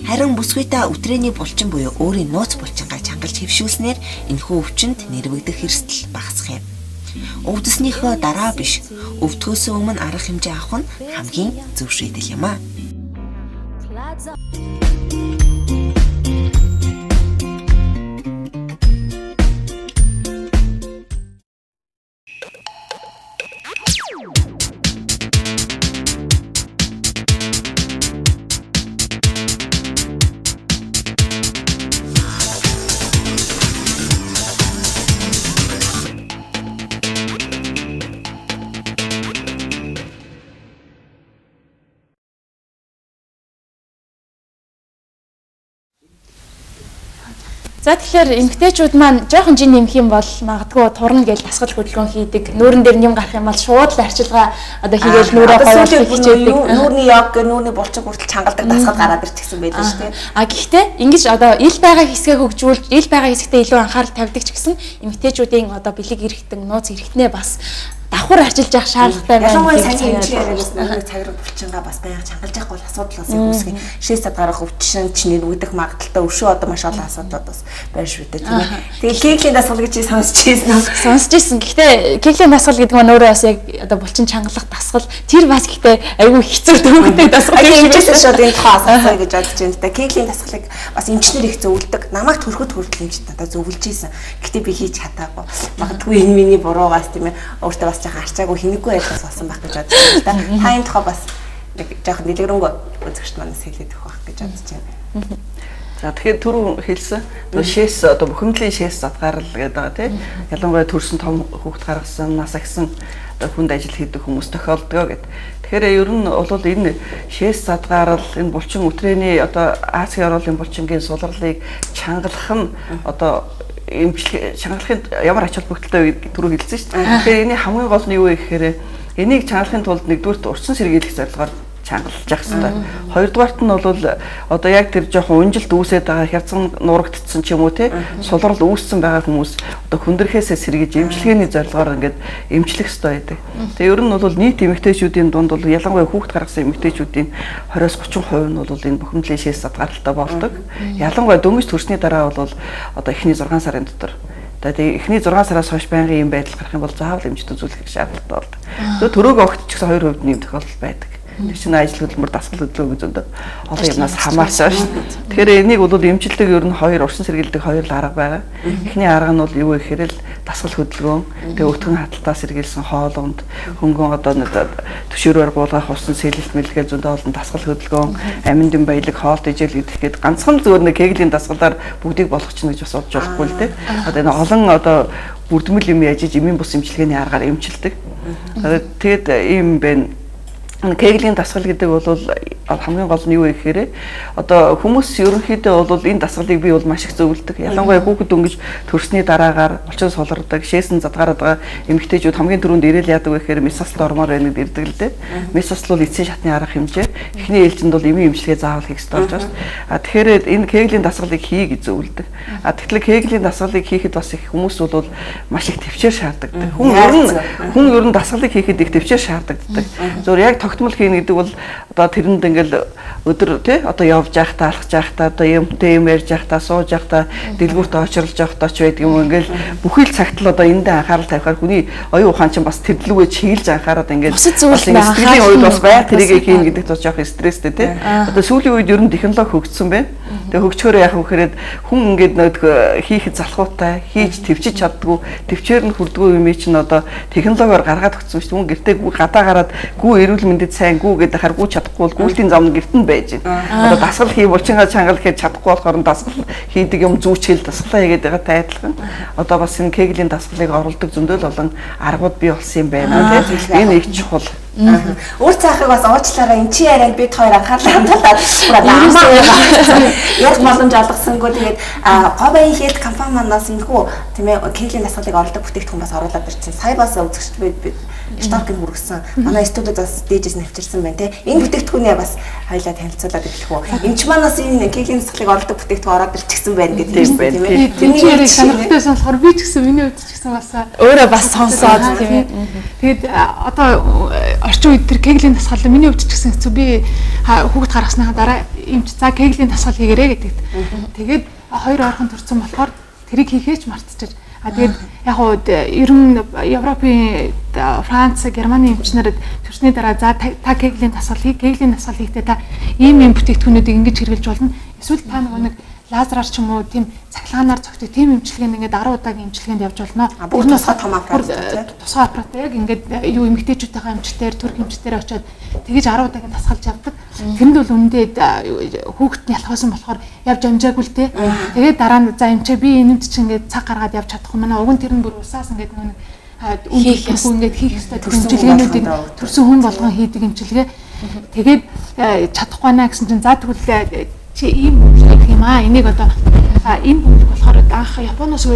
Харин бүсгүйтэй өтрээний булчин буюу өөрийн нууц булчингаа чангалж хэвшүүлснээр энэхүү өвчнөд нэрвэгдэх эрсдэл багасах юм. Өвдөснийхөө дараа биш, өвдөхөөс өмнө арга хэмжээ авах нь хамгийн зөв шийдэл юм аа. За тэгэхээр эмэгтэйчүүд маань жоохон жин нэмэх юм бол магадгүй турна гэж дасгал хөдөлгөөн хийдэг. Нүүрэн дээр юм гарах юм бол шууд л арчилгаа одоо хийгээл нүүрээ гоёлох хичээдэг. Нүүрний яг нүүрний булчин хүртэл чангалдаг дасгал гараад ирчихсэн байдаг шүү дээ. Гэхдээ ингэж одоо ил байгаа хэсгээ хөгжүүлж, ил байгаа хэсэгтээ илүү анхаарал тавьдаг ч гэсэн эмэгтэйчүүдийн одоо бэлэг эргэтэн, нууц эргэтнээ бас давхар арчилж явах шаардлагатай байна. Ялангуяа сайн хэмжээрэс нэг цаграг булчингаа бас байнга чангалж явах бол асуудал бас үүсгэн. Шээс цад гарах өвчин ч нэрвэгдэх магадaltaй өшөө одоо маш олон асуудлууд бас байна шүү дээ. Тэгээ кеглийн дасгал гэж сонсч ирсэн. Сонсч ирсэн. Гэхдээ кеглийн дасгал гэдэг нь өөрөө бас яг одоо булчин чангалах дасгал тэр бас гэхдээ айгүй хэцүү төвөгтэй дасгал. Эмчээс шууд энэ тухай асуусан гэж бодож байна. Кеглийн дасгалыг бас эмчнэр их зөвлөдөг. Намайг төрөхөд хүртэл эмч надад зөвлөж ийсэн. Гэхдээ би хийж чадаагүй. Магадгүй энэ миний буруугаас тийм ээ. Өөртөө бас жоохон арчаагүй хинэггүй байлгаас болсон байх гэж бодож байна. Та энэ тухай бас нэг жоохон дэлгэрэнгүй үзэгчд манаас хэлээд өгөх байх гэж бодож байна. За тэгэхээр түрүү хэлсэн шээс одоо бухимдлын шээс задгаарл гэдэг байгаа тийм. Ялангуяа төрсөн том хүүхд гаргасан, нас агсан хүнд ажил хийдэг хүмүүс тохиолдгоо гэд. Тэгэхээр ер нь бол энэ шээс задгаарл энэ булчин өтрээний одоо Азийн оролын булчингийн сулралыг чангалах нь одоо чангалахын ямар ач холбогдолтой түрүү хэлсэн шүү дээ. Тэгэхээр энэ хамгийн гол нь юу вэ гэхээр энийг чангалахын тулд нэгдүгээр урьдчилан сэргийлэх зорилгоор чангалж явах хэрэгтэй. Хоёрдугаарт нь бол одоо яг тэр жоохон унжилт үүсээд байгаа хязган нурагдсан ч юм уу те сулрал үүссэн байгаа хүмүүс одоо хүндрэхээсээ сэргийж эмчилгээний зорилгоор ингээд эмчлэх хэрэгтэй байдаг. Тэгээ ер нь бол нийт эмэгтэйчүүдийн дунд бол ялангуяа хүүхд гаргасан эмэгтэйчүүдийн 20-30% нь бол энэ бухимдлын шээс задгаалтай болдог. Ялангуяа дөнгөж төрсний дараа бол одоо эхний 6 сарын дотор тэгээ эхний 6 сараас хойш байнгын юм байдал гарах юм бол заавал эмчт үзүүлэх шаардлагатай болдог. Тэгээ төрөөгөө огт ч гэсэн 2% нэм тохиолдол байдаг. Тэр чинь ажил хөдөлмөр дасгал хөдөлгөөн зөндөө олон юмнаас хамаарсан шүү дээ. Тэгэхээр энийг бол эмчилдэг ер нь хоёр урсан сэргийлдэг хоёр л арга байгаа. Эхний арга нь бол юу вэ гэхээр л дасгал хөдөлгөөн, тэгээ өтгөн хаталтаас сэргийлсэн хоолонд хөнгөн одоо төшөөрөөр буулгах усан сэлэлт мэлгээл зөндөө олон дасгал хөдөлгөөн, аминдын баялаг, хоол ижил гэхэд ганцхан зөвөр нэг кеглийн дасгалаар бүгдийг болгочихно гэж бас бодож болохгүй л дээ. Одоо энэ олон одоо бүрдмэл юм яжиж эмийн бус эмчилгээний аргаар эмчилдэг. Тэгээд ийм байна. Кеглийн дасгал гэдэг бол хамгийн гол нь юу вэ гэхээр одоо хүмүүс ерөнхийдөө бол энэ дасгалыг би бол маш их зөвлөдөг. Ялангуяа хүүхэд өнгөж төрсний дараагаар олчин сулардаг, шээсэн задгаараад байгаа эмэгтэйчүүд хамгийн түрүүнд ирээл яадаг вэ гэхээр месоцл ормоор байна гэдэг ирдэг л дээ. Месоцл бол эцсийн шатны арга хэмжээ. Эхний ээлжинд бол эмийн эмчилгээ заавал хийх ёстой болж байна. Тэгэхээр энэ кеглийн дасгалыг хий гэж зөвлөдөг. Тэгэхээр кеглийн дасгалыг хийхэд бас их хүмүүс бол маш их төвчээр шаарддаг. Хүн ер нь дасгалыг хийхэд их төвчээр шаарддаг. Зөв яг тогтмол хийнэ гэдэг бол одоо тэрэнд ингээл өдөр тий одоо явж явахдаа алхаж явахдаа одоо юмтэй юм ярьж явахдаа сууж явахдаа дэлгүүртээ очирлж явахдаа ч байдаг юм ингээл бүхий л цагт л одоо эндээ анхаарал тавихаар хүний оюун ухаан чинь бас тэрлүүгээ чиглэж анхаарал ингээд сэтгэлийн үед бас байг тэрийг хийн гэдэг ч жоох стресстэй тий одоо сүүлийн үед ер нь технологи хөгжсөн байна. Тэгээ хөгжөхөөр яах вэ гэхээр хүн ингээд хийхэд залхуутай хийж төвчж чаддгүй төвчээр нь хүрдгүү юм чинь одоо технологиор гаргаад өгсөн шүү дээ. Хүн гэртээ гадаа гараад гүү эрүүл мэндэд сайн гүү гэдэг харгуу чадахгүй бол гүйлтийн зам нь гэрт нь байж байна. Одоо дасгал хий булчингаа чангал хийж чадахгүй болохоор дасгал хийдэг юм зүүчил дасгалаа хийгээд байгаа тайлбар. Одоо бас энэ кеглийн дасгалыг оруулдаг зөндөл олон аргууд бий болсон юм байна тийм. Энэ их чухал. Өөр цаахыг бас уучлаарай эн чи яриад бид хоёр анхаарлаа хандуулаад яг боломж олгосонгүй тэгээд говийн хэлт компани манаас энэхүү тийм ээ кеглийн дасгалыг оруулдаг бүтээгдэхүүн бас оруулаад ирсэн. Сая бас үзэгчд бид стокийг хүргэсэн. Манай студид бас дээжээс нэвчирсэн байна тийм. Энэ бүтээгдэхүүнээ бас хоёлаа танилцуулаад эхлэх үү. Эмч манаас энэ кеглийн дасгалыг оруулдаг бүтээгдэхүүн ороод ирчихсэн байна гэдэг юм байна тийм ээ. Тэрний яриг сонирхолтой болохоор би ч гэсэн миний хувьд ч гэсэн бас өөрөө бас сонсоод тийм ээ. Тэгээд одоо орчин үед тэр кеглийн дасгал миний хувьд ч гэсэн хэцүү би хүүхд гаргаснаа дараа эмч за кеглийн дасгал хийгэрээ гэдэг. Тэгээд хоёр орхон төрсөн болохоор тэрийг хийхээч мартчихаж. Тэгээд яг уу ер нь Европын Франц, Германы эмчнэрд төрсний дараа за та кеглийн дасгал хийхдээ та ийм бүтээгдэхүүнүүдийг ингэж хэрэглэж болно. Эсвэл та нэг лазераар ч юм уу тийм цахилгаанаар зогтөг тийм эмчилгээнд ингээд 10 удаагийн эмчилгээнд явж болно. Бүр тусгай том аппарат тийм. Тусгай аппарат яг ингээд юу эмэгтэйчүүдийн эмчтэр, турк эмчтэр очиод тэгэж 10 удаагийн дасгалж явдаг. Тэрэнд бол үндэ хүүхэд нь ялхсан болохоор явж амжаагүй л те. Тэгээд дараа нь за эмчээ би энэнд чинь ингээд цаг гаргаад явж чадахгүй манай уг нь тэр нь бүр усаас ингээд нэг ингээд хийх ёстой эмчилгээнүүдийг төрсөн хүн болгон хийдэг эмчилгээ. Тэгээд чадахгүй наа гэсэн чинь за тэгвэл чи ийм бөмбөлөг юм аа. Энийг одоо энэ бөмбөлөг болохоор анх Японоос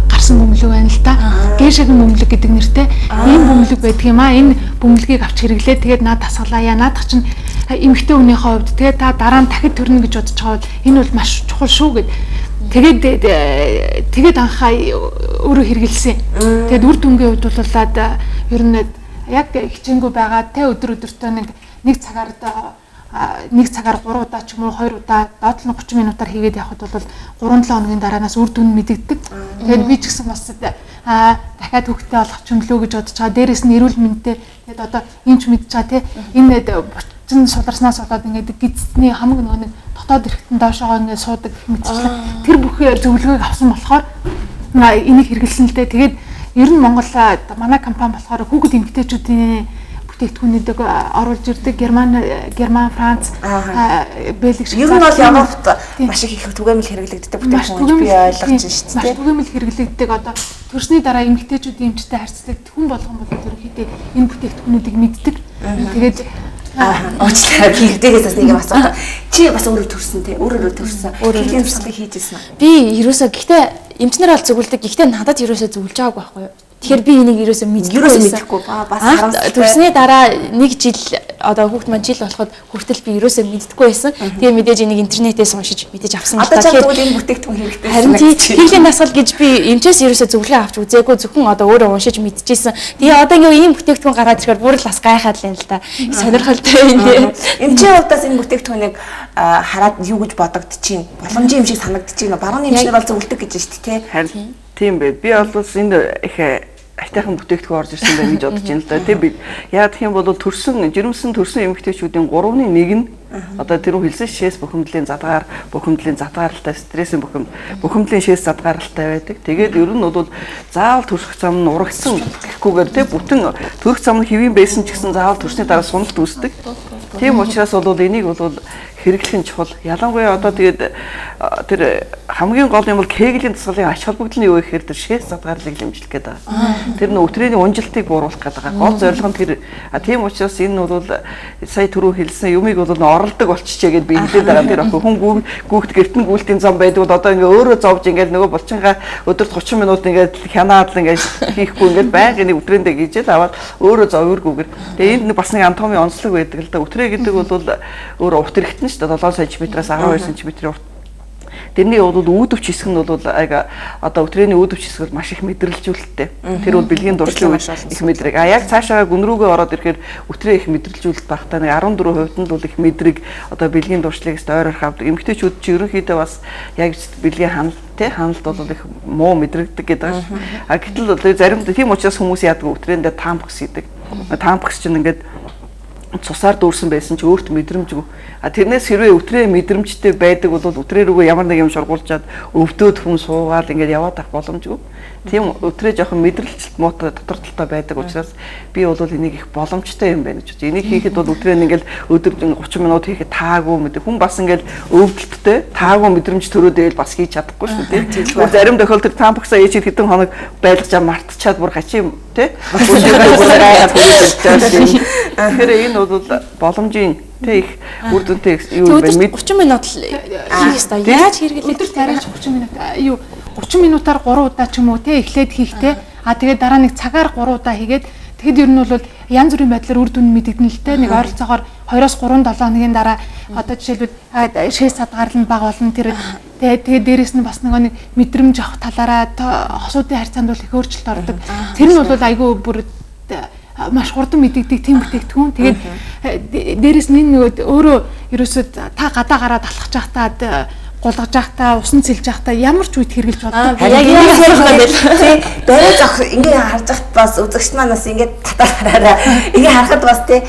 гарсан бөмбөлөг байна л да. Гейшагийн бөмбөлөг гэдэг нэртэй ийм бөмбөлөг байдаг юм аа. Энэ бөмбөлгийг авч хэрэглээ. Тэгээд наад дасгалаа. Наадах чинь эмэгтэй хүнийхээ хувьд тэгээд та дараа нь дахид төрнө гэж бодож байгаа бол энэ бол маш чухал шүү гэд. Тэгээд анхаа өөрөө хэрэгэлсэн. Тэгээд үр дүнгийн хувьд болоод ер нь яг хичээнгүй байгаа те өдөртөө нэг цагаар 3 удаа ч юм уу 2 удаа доод нь 30 минутаар хийгээд явхад бол 3-7 хоногийн дараанаас үр дүн мэдэгдэг. Тэгээд би ч гэсэн бас дахиад хөвгтэй олох ч юм лөө гэж бодож байгаа. Дээрээс нь эрүүл мэндтэй тэгээд одоо энэ ч мэдж байгаа те энэ буцан сударснаас болоод ингээд гидсний хамаг нэг дотоод эрэхтэн доошоо ингээд суудаг мэтчлэн тэр бүхий зөвлөгөөг авсан болохоор энийг хэрэгэлсэн л дээ. Тэгээд ер нь Монгол манай компани болохоор хүүхэд эмэгтэйчүүдийн бүтээгдэхүүнүүдийг оруулж ирдэг. Герман, Франц, Бельги шиг. Ер нь бол Европт маш их түгээмэл хэрэглэгддэг бүтээгдэхүүн би ойлгож шүү дээ. Түгээмэл хэрэглэгддэг. Одоо төрсний дараа эмэгтэйчүүдийн эмчтэй харьцдаг хүн болгон бол ерөнхийдөө энэ бүтээгдэхүүнүүдийг мэддэг. Тэгээд уучлаарай хийгдээс нэг юм асуух. Чи бас өөрөө төрсөн те өөрөө төрсөн. Кеглийн дасгалыг хийж ирсэн үү? Би ерөөсөө гэхдээ эмчнэр бол зөвлөдөг. Гэхдээ надад ерөөсөө зөвлөж байгаагүй байхгүй юу? Тэгэхээр би энийг ерөөсөө мэдгүй байсан. Бас харамсалтай. Төрсний дараа 1 жил одоо хүүхд маань жил болоход хүртэл би ерөөсөө мэддэггүй байсан. Тэгээ мэдээж энийг интернетээс уншиж мэдээж авсан байна. Одоо ч тэгвэл энэ бүтээгдэхүүн хэрэгтэй. Харин хийлийн дасгал гэж би эмчээс ерөөсөө зөвлөгөө авч үзээгүй, зөвхөн одоо өөрөө уншиж мэдчихсэн. Тэгээ одоо ингээ ийм бүтээгдэхүүн гараад ирэхээр бүр л бас гайхаад л юм л да. Сонирхолтой юм. Эмчийн хувьдаас энэ бүтээгдэхүүнийг хараад юу гэж бодогдчихээн. Боломжийн юм шиг санагдчихээн. Барууны эмчнэр бол зөвлөдөг гэж байна шүү дээ, тий. Харин тийм бай. Би бол энд их айтайхан бүтээгдэхүүн орж ирсэн байх гэж бодож байна л да. Тэг би яа гэх юм бол жирэмсэн төрсэн эмэгтэйчүүдийн 3-ны 1 нь одоо тэр хэлсэн шээс бухимдлын задгааралтай стрессийн бухимдлын шээс задгааралтай байдаг. Тэгээд ер нь бол заавал төрөх зам нь урагсан гэхгүйгээр тэг бүтэн төрөх зам нь хэвийн байсан ч гэсэн заавал төрсний дараа суналт үүсдэг. Тийм учраас бол энийг бол хэрэглэх нь чухал. Ялангуяа одоо тэгээд тэр хамгийн гол юм бол кеглийн дасгалын ач холбогдол нь юу гэхээр тэр шээс задгаарлыг хэмжлэх гэдэг. Тэр нь өтрээний унжилтыг бууруулах гэдэг. Гол зорилго нь тэр. Тийм учраас энэ бол сая түрүү хэлсэн юмыг бол оролдог болчихжээ гэдээ би хэлээд байгаа. Тэр хүн гүүхт гертэн гүйлтийн зам байдаг бол одоо ингээ өөрөө зовж ингээ нөгөө булчингаа өдөрт 30 минут ингээ хянаад ингээ хийхгүй ингээ байнга нэг өтрээндээ гижэл аваад өөрөө зовёргүйгээр. Тэгээ энд бас нэг анатомийн онцлог байдаг л да. Өтрээ гэдэг бол өөрөө урт хэрэгтэн 7 см-аас 12 см урт. Тэрний бол үүдвч хэсэг нь бол одоо өтрээний үүдвч хэсэг бол маш их мэдрэлжүүлэлттэй. Тэр бол бэлгийн дуршлаг их мэдрэг. Яг цаашаа гүн рүүгээ ороод ирэхээр өтрээ их мэдрэлжүүлэлт багтаа нэг 14% нь бол их мэдрэг одоо бэлгийн дуршлагаас ойрох авдаг. Эмэгтэйчүүд чи ерөнхийдөө бас яг бэлгийн ханалт бол их муу мэдрэгдэг гэдэг. Гэтэл заримдаа тийм учраас хүмүүс яадаг өтрээндээ таампкс гэдэг. Таампкс чинь ингээд цусаар дүүрсэн байсан ч өөрт мэдрэмжгүй. Тэрнээс хэрвээ өтрээ мэдрэмжтэй байдаг бол өтрээ рүүгээ ямар нэг юм шургуулчаад өвдөөд хүн суугаад ингээд яваад авах боломжгүй. Тийм өтрээ жоохон мэдрэлцэлт муутай дотор талтай байдаг учраас би бол энийг их боломжтой юм байна гэж бодож. Энийг хийхэд бол өтрээ ингээд өдөр 30 минут хийхэд таагүй мэд. Хүн бас ингээд өвдөлттэй таагүй мэдрэмж төрөөд ийл бас хийж чадахгүй шүү дээ. Зарим тохиолдолд таампксаа ээж хэдэн хоног байлгаж мартчихад бүр гачи тий. Тэгэхээр энэ бол боломжийн их үр дүнтэй юу юм бэ? 30 минут л хийх ёстой. Яаж хэрэглэх? Өдөр тариач 30 минут юу 30 минутаар 3 удаа ч юм уу те эхлээд хийхтэй. Тэгээд дараа нэг цагаар 3 удаа хийгээд тэгэхэд ер нь бол янз бүрийн байдлаар үр дүн мэдэгдэн л те. Нэг ойролцоогоор 2-оос 3-7 хоногийн дараа одоо жишээлбэл шээс садгаарлал нь бага болно тэр тэгээд дээрэс нь бас нэг мэдрэмж авах талаараа хосуудын харьцаанд бол их өөрчлөлт ордог. Тэр нь бол айгүй бүр маш хурдан мэдэгдэг тийм бүтээгдэхүүн. Тэгээд дээрэс нь нөгөө өөрөө ерөөсөө та гадаа гараад алхаж байхдаа гулгаж байхдаа усан цэлж байхдаа ямар ч үед хэрглэж боддог. Яг энэ хэлсэн байл. Тий. Дөрөв зах ингээ харж байхад бас үзэгч манаас ингээ татаараа ингээ харахад бас тий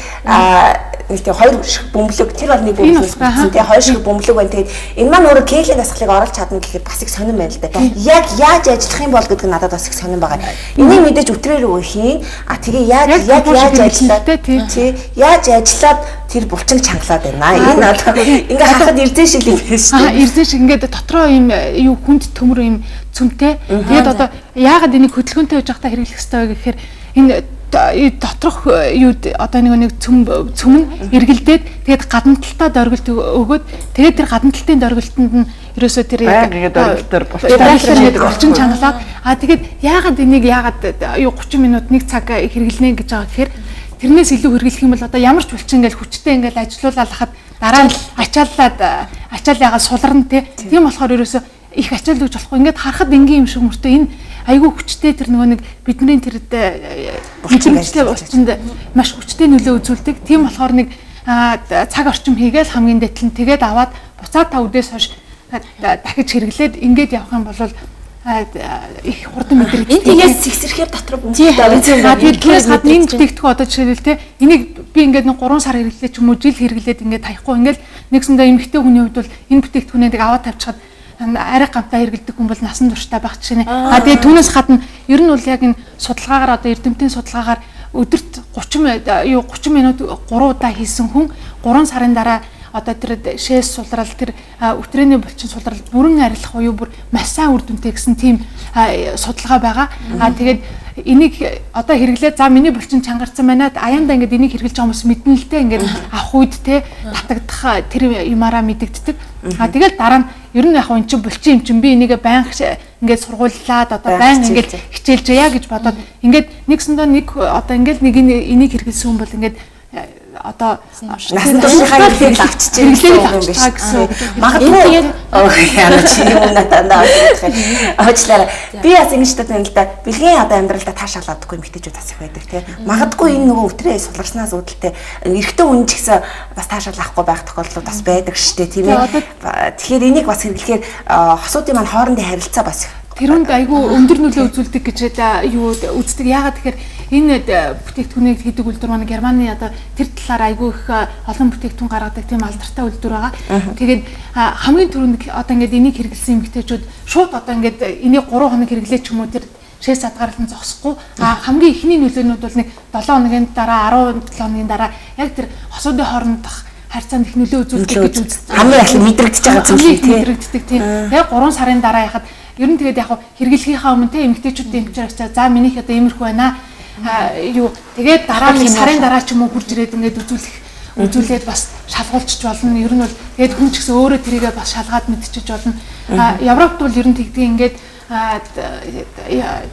нэг тийм хоёр шиг бөмбөлөг тэр бол нэг бөмбөлөг тий хоёр шиг бөмбөлөг байна. Тэгээд энэ маань өөрөө кеглийн дасгалыг оруулж чадна гэхээр бас их сонирн байна л да. Яг яаж ажиллах юм бол гэдэг нь надад бас их сонирн байгаа. Энийг мэдээж өтрээр рүү хийн. Тэгээ яаж ажиллаад тий яаж ажиллаад тэр булчин чангалаад байна. Энэ одоо ингээ харахад эрдэн шиг юм байна шүү дээ. Эрдэн шиг ингээд дотроо юм юу хүнд төмөр юм цөмтэй. Тэгээд одоо яагаад энийг хөдөлгөөнтэй байж байхдаа хэрэглэх ёстой вэ гэхээр энэ доторх юу одоо нэг цөм нь эргэлдээд тэгээд гадна талтаа дөргөлт өгөөд тэгээд тэр гадна талтын дөргөлтөнд нь ерөөсөө тэр булчин чангалаад тэгээд яагаад энийг юу 30 минут 1 цаг хэрэглэнэ гэж байгаа гэхээр тэрнээс илүү хэрэглэх юм бол одоо ямар ч булчин ингээл хүчтэй ингээл ажилуулаад хахад дараа нь ачаал ягаа суларна тийм болохоор ерөөсөө их ачаал өгч болохгүй ингээд харахад энгийн юм шиг мөртөө энэ айгүй хүчтэй тэр нөгөө нэг бидний тэр бүлчинтэй булчинд маш хүчтэй нөлөө үзүүлдэг. Тийм болохоор нэг цаг орчим хийгээл хамгийн дэтлэн тэгээд аваад буцаад та өдөөс хойш дахиж хэрэглээд ингээд явах юм бол их хурдан мэдрэгдэх. Энэ тийгээс сэгсэрхээр дотор бөмбөлтэй байна. Тэгээд түүнээс гадна энэ бүтээгдэхүүн одоо жишээлбэл те энийг би ингээд нэг 3 сар хэрэглээ ч юм уу жил хэрэглээд ингээд таяхгүй ингээд нэгсэндээ эмэгтэй хүний хувьд бол энэ бүтээгдэхүүнийг аваад тавьчихад арай гамтаа хэрэглэдэг хүн бол насан туршдаа байх жишээ нэ. Тэгээд түүнээс гадна ер нь бол яг энэ судалгаагаар одоо эрдэмтдийн судалгаагаар өдөрт 30 минут 3 удаа хийсэн хүн 3 сарын дараа одоо тэр шээс сулрал тэр өтрээний булчин сулрал бүрэн арилах уу бүр маш сайн үр дүнтэй гэсэн тийм судалгаа байгаа. Тэгээд энийг одоо хэрэглээ за миний булчин чангарсан байна. Аяанда ингээд энийг хэрэглэж байгаа хүмүүс мэднэ л дээ ингээд авах үед те татагдах тэр юмараа мэдэгддэг. Тэгэл дараа нь ер нь яг энэ чинь булчин юм чинь би энийг байнга ингээд сургууллаад одоо байнга ингээд хичээлжээ гэж бодоод ингээд нэгсэндээ нэг одоо ингээд нэг энийг хэрэглэсэн хүн бол ингээд одоо насан туршийнхаа хэрэглээг авчиж байгаа гэсэн үг биш. Магадгүй яа чи юм надаа аачлаарай. Би бас ингэж бодсон л да. Бэлгийн одоо амьдралдаа таашаалаадаггүй эмэгтэйчүүд бас их байдаг тий. Магадгүй энэ нөгөө өтрээ сулгарснаас үүдэлтэй эрэгтэй хүн ч гэсэн бас таашаал авахгүй байх тохиолдлууд бас байдаг штэ тийм ээ. Тэгэхээр энийг бас хэрэглэхээр хосуудын маань хоорондын харилцаа бас тэрүүнд айгүй өндөр нөлөө үзүүлдэг гэж юу үздэг. Яагаад тэгэхээр энэ бүтээгдэхүүнийг хийдэг үйлдвэр маань Германы одоо тэр талаар айгүй их олон бүтээгдэхүүн гаргадаг тийм алдартай үйлдвэр байгаа. Тэгээд хамгийн түрүүнд одоо ингээд энийг хэрэглэсэн эмэгтэйчүүд шууд одоо ингээд энийг 3 хоног хэрэглээ ч юм уу тэр шээс садгаарлан зогсохгүй. Хамгийн ихний нөлөөнүүд бол нэг 7 хоногийн дараа 17 хоногийн дараа яг тэр хосуудын хоорондох харьцаанд их нөлөө үзүүлдэг гэж үздэг. Хамгийн их мэдрэгдэж байгаа зүйл тийм. Мэдрэгддэг тийм. Тэгээд 3 сарын дараа яхад ер нь тэгээд яг хэрэглэхийнхаа өмнө те эмэгтэйчүүдийн хэмжээр очиж за минийх одоо иймэрхүү байна юу тэгээд дараа нь сарын дараа ч юм уу хурж ирээд ингээд үзүүлээд бас шалгуулчих болно. Ер нь бол тэгээд хүн ч гэсэн өөрөө тэрийгээ бас шалгаад мэдчихэж болно. Европт бол ер нь тэгдэг ингээд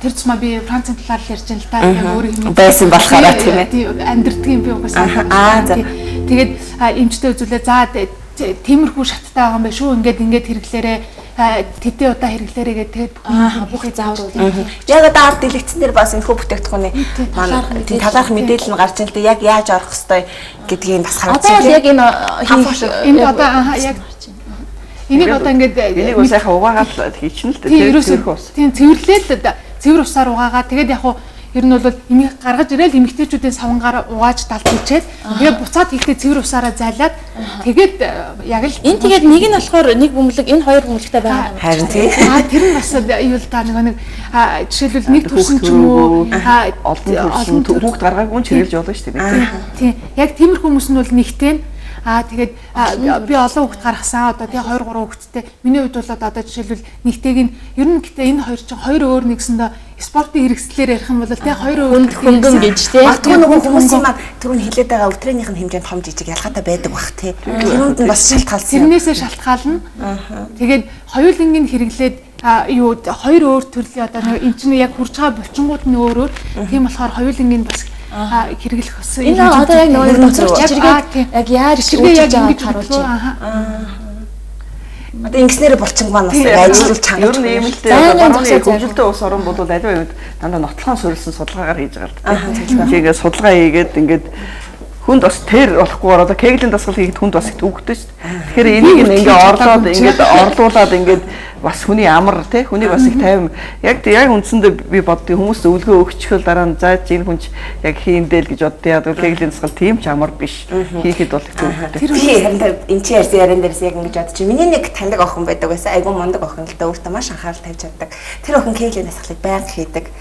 тэр цэма би Францын талаар ярьж байна л да. Яг өөрөө байсан болохоор тийм ээ. Амьдрдгийн би угаасаа. Тэгээд эмчтэй үзүүлээ за тиймэрхүү шаттай байгаа юм байна шүү. Ингээд хэрэглээрээ тэдний удаа хэрэглээрээ тэгээд бүхий заавар уу. Яг одоо ард дэлгэцэн дээр бас энэхүү бүтээгдэхүүний тийм талаарх мэдээлэл нь гарч ил дээ. Яг яаж орох хэвтэй гэдгийг бас харж байна. Одоо яг энэ одоо яг энийг одоо ингээд энийг бас яхаа угаагаад хийчихнэ л дээ. Тийм цэвэрлээд цэвэр усаар угаагаад тэгээд яг ер нь бол энийг гаргаж ирээл эмэгтэйчүүдийн савнгаар угааж далд хийчээд тэгээд буцаад хийхдээ цэвэр усаараа зайлаад тэгээд яг л энэ тэгээд нэг нь болохоор нэг бөмбөлөг энэ хоёр бөмбөлөгтэй байгаа. Харин тийм. Тэр нь бас юу л та нэг жишээлбэл нэг төрсөн ч юм уу олон хүүхд гаргаагүй нь чирэлж болно шүү дээ. Тийм. Яг тиймэрхүү хүмүүс нь бол нэгтэй. Тэгээд би олон хүүхд гаргасан. Одоо тэгээ 2 3 хүүхдтэй. Миний хувьд бол одоо жишээлбэл нэгтэйг нь ер нь гэтээ энэ хоёр чинь хоёр өөр нэгсэндээ спортын хэрэгслээр ярих юм бол тэгээ хоёр өөр хөнгөн гэж тий. Магадгүй нөгөө хүмүүсийн маань түрүүн хэлээд байгаа өтрийнх нь хэмжээнд том жижиг ялгаатай байдаг бах тий. Тэрүүнд нь бас шалтгаалсан. Тэрнээсээ шалтгаална. Тэгээд хоёулангийн хэрэглээд юу хоёр өөр төрлийн одоо энэ чинь яг хурж байгаа булчингууд нь өөр өөр. Тийм болохоор хоёулангийн бас хэрэглэх өсөө. Энэ одоо яг нөгөө нөхцөл чиргээ яг яаж чиргээ яг ингэж харуулж байна. Одоо ингэснээр булчин маань бас ажиллуулж чанга. Ер нь ийм л дээ. Барууны хөгжилтэй улс орн бол аливаа юмд дандаа нотлохоон суурилсан судалгаагаар хийж байгаа л дээ. Тэгээд судалгаа хийгээд ингээд хүнд бас тэр болохгүйгээр одоо кеглийн дасгал хийхэд хүнд бас их төвөгтэй шүү дээ. Тэгэхээр энийг ингээ орлуулад ингээд бас хүний амар тий хүнийг бас их тайван яг үндсэндээ би боддгийн хүмүүс өвлгөө өгчихөл дараа нь за энэ хүн яг хийндэл гэж боддоо яа кеглийн дасгал тийм ч амар биш хийхэд бол төвөгтэй. Тэр харин энэ чи ярьсан дээрээс яг ингэж бодчих. Миний нэг таньдаг охин байдаг байсан. Айгу мондог охин л да өөртөө маш анхаарал тавьж чаддаг. Тэр охин кеглийн дасгалыг байнга хийдэг.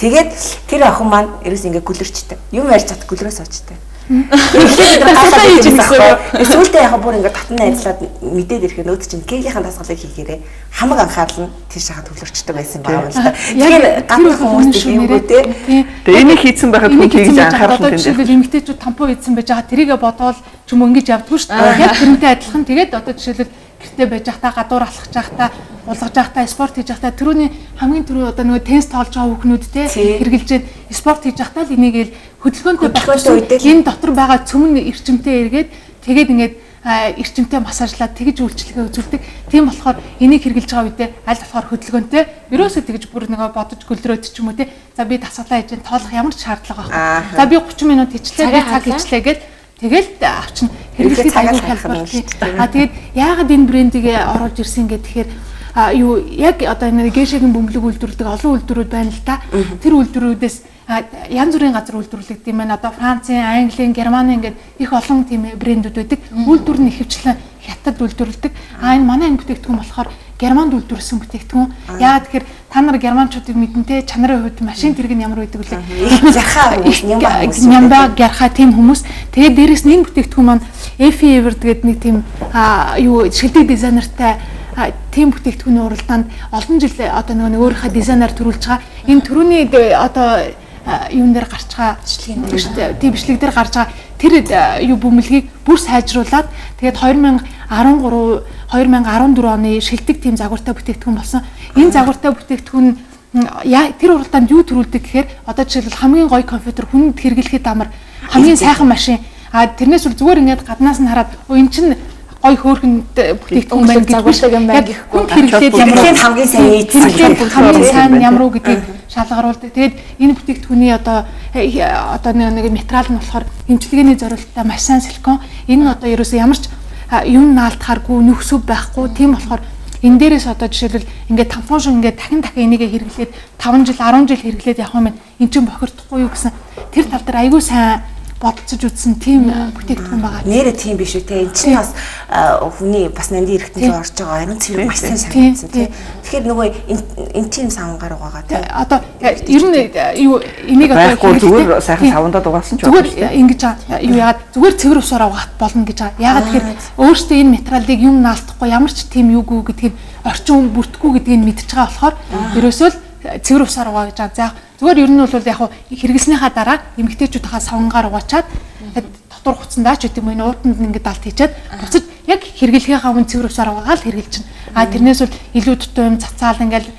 Тэгээд тэр охин маань ерөөс ингээ гүлэрчдэг. Юм ярьж чад гүлрээс очдог. Эсвэл яг бүр ингээд татна ажиллаад мэдээд ирэхэд нөөц чинь кеглийн дасгалыг хийгээрээ хамаг анхаарал нь тэр шахаад төвлөрчдөг байсан байгаа юм л да. Тэгэхээр гадны хүмүүс юм үү те. Тэгээ энийг хийцэн байхад хүн хийж анхаарал нь тийм. Жишээлбэл эмэгтэйчүүд тампо хийцэн байж байгаа тэрийгэ бодоол ч юм уу ингэж явдгүй шүү дээ. Яг тэрнтэй адилхан тэгээд одоо жишээлбэл гэртээ байж байхдаа гадуур алхаж байхдаа улгаж байхдаа спорт хийж байхдаа түрүүний хамгийн түрүү одоо нөгөө теннис тоглож байгаа хүүхнүүд те хэрглэж спорт хийж байхдаа л энийг л хөдөлгөөнтэй байх энэ дотор байгаа цөмн эрчимтэй эргээд тэгээд ингээд эрчимтэй массажлаад тэгж үйлчлэгээ үзүүлдэг. Тийм болохоор энийг хэрглэж байгаа үедээ аль болохоор хөдөлгөөнтэй ерөөсөө тэгж бүр нөгөө бодож гөлдрөөд ч юм уу те за би тасгалаа хийж тоолох ямар ч шаардлага байхгүй. За би 30 минут хичлээ би цаг хичлээ гээд тэгэл авчин хэрэглэхэд аягүй хэлбэр. Тэгээд яагаад энэ брендийг оруулж ирсэн гэхээр юу яг одоо энэ гешэгийн бөмбөлөг үйлдвэрлэдэг олон үйлдвэрүүд байна л да. Тэр үйлдвэрүүдээс янз бүрийн газар үйлдвэрлэгдэв юм байна. Одоо Францын, Английн, Германы ингээд их олон тийм брэндүүд байдаг. Үйлдвэр нь ихэвчлэн хятад үйлдвэрлэдэг. Энэ манай бүтээгдэхүүн болохоор Германд үйлдвэрлэсэн бүтээгдэхүүн. Яагаад тэгэхээр та нар германчуудыг мэднэ чанарын хувьд машин тэрэг нь ямар байдаг вэ? Нямба гярхаа тийм хүмүүс. Тэгээд дээрэс нь энэ бүтээгдэхүүн маань Эфи Эвер гэдэг нэг тийм юу шилдэг дизайнертай тийм бүтээгдэхүүний уралдаанд олон жил одоо нөгөө өөрийнхөө дизайнаар төрүүлж байгаа. Энэ төрөний одоо юун дээр гарч байгаа тийм бичлэг дээр гарч байгаа тэр юу бөмбөлгийг бүр сайжруулад тэгээд 2014 оны шилдэг тийм загвартай бүтээгдэхүүн болсон. Энэ загвартай бүтээгдэхүүн тэр уралдаанд юу төрүүлдэг гэхээр одоо жишээлбэл хамгийн гоё компьютер хүнд хэрэглэхэд амар хамгийн сайхан машин тэрнээс бол зүгээр ингээд гаднаас нь хараад эн чинь гой хөөрхөнд бүтээгдэхүүн байна загвартай юм байна гэхгүй. Хэрэглээд ямар хамгийн сайн нийцсэн хамгийн сайн ямар уу гэдгийг шалгаруулдаг. Тэгээд энэ бүтээгдэхүүний одоо нэг материал нь болохоор эмчилгээний зорилттой маш сайн силикон. Энэ нь одоо ерөөсөө ямар ч юм наалтахааргүй, нөхсөв байхгүй. Тийм болохоор энэ дээрээс одоо жишээлбэл ингээд тампон шиг ингээд дахин энийг хэрэглээд 5 жил 10 жил хэрэглээд явах юм байна. Эн чинь бохирдохгүй юу гэсэн тэр тал дээр айгүй сайн бодцож үзсэн тийм бүтээгдэхүүн байгаа. Нэрээ тийм биш үү те. Энд чинь бас хүний бас нандин эргэтнэл орж байгаа ариун цэвэр маш сайн санагдсан тий. Тэгэхээр нөгөө энэ тийм савнгаар байгаа тий. Одоо ер нь юу энийг одоо зүгээр сайхан савндаа дугаасан ч зүгээр ингэж юу яагаад зүгээр цэвэр усаар угаах болно гэж байгаа. Яагаад тэгэхээр өөртөө энэ материалыг юм наалтахгүй ямар ч тийм юугүй гэдгийг орчин бүрдэхгүй гэдгийг мэдчихэж байгаа болохоор ерөөсөө л цэвэр усаар угаа гэж байгаа. Зүгээр ер нь бол яг хэрэглэснийхаа дараа эмэгтэйчүүд хаа савнгаар угаачаад дотор хуцсандаа ч гэдэм юм уутанд ингээд далд хийчээд буцаж яг хэрэглэхийнхаа өмнө цэвэр усаар угаагаад хэрэглэж чинь. Тэрнээс бол илүү дутуу юм цацаал ингээд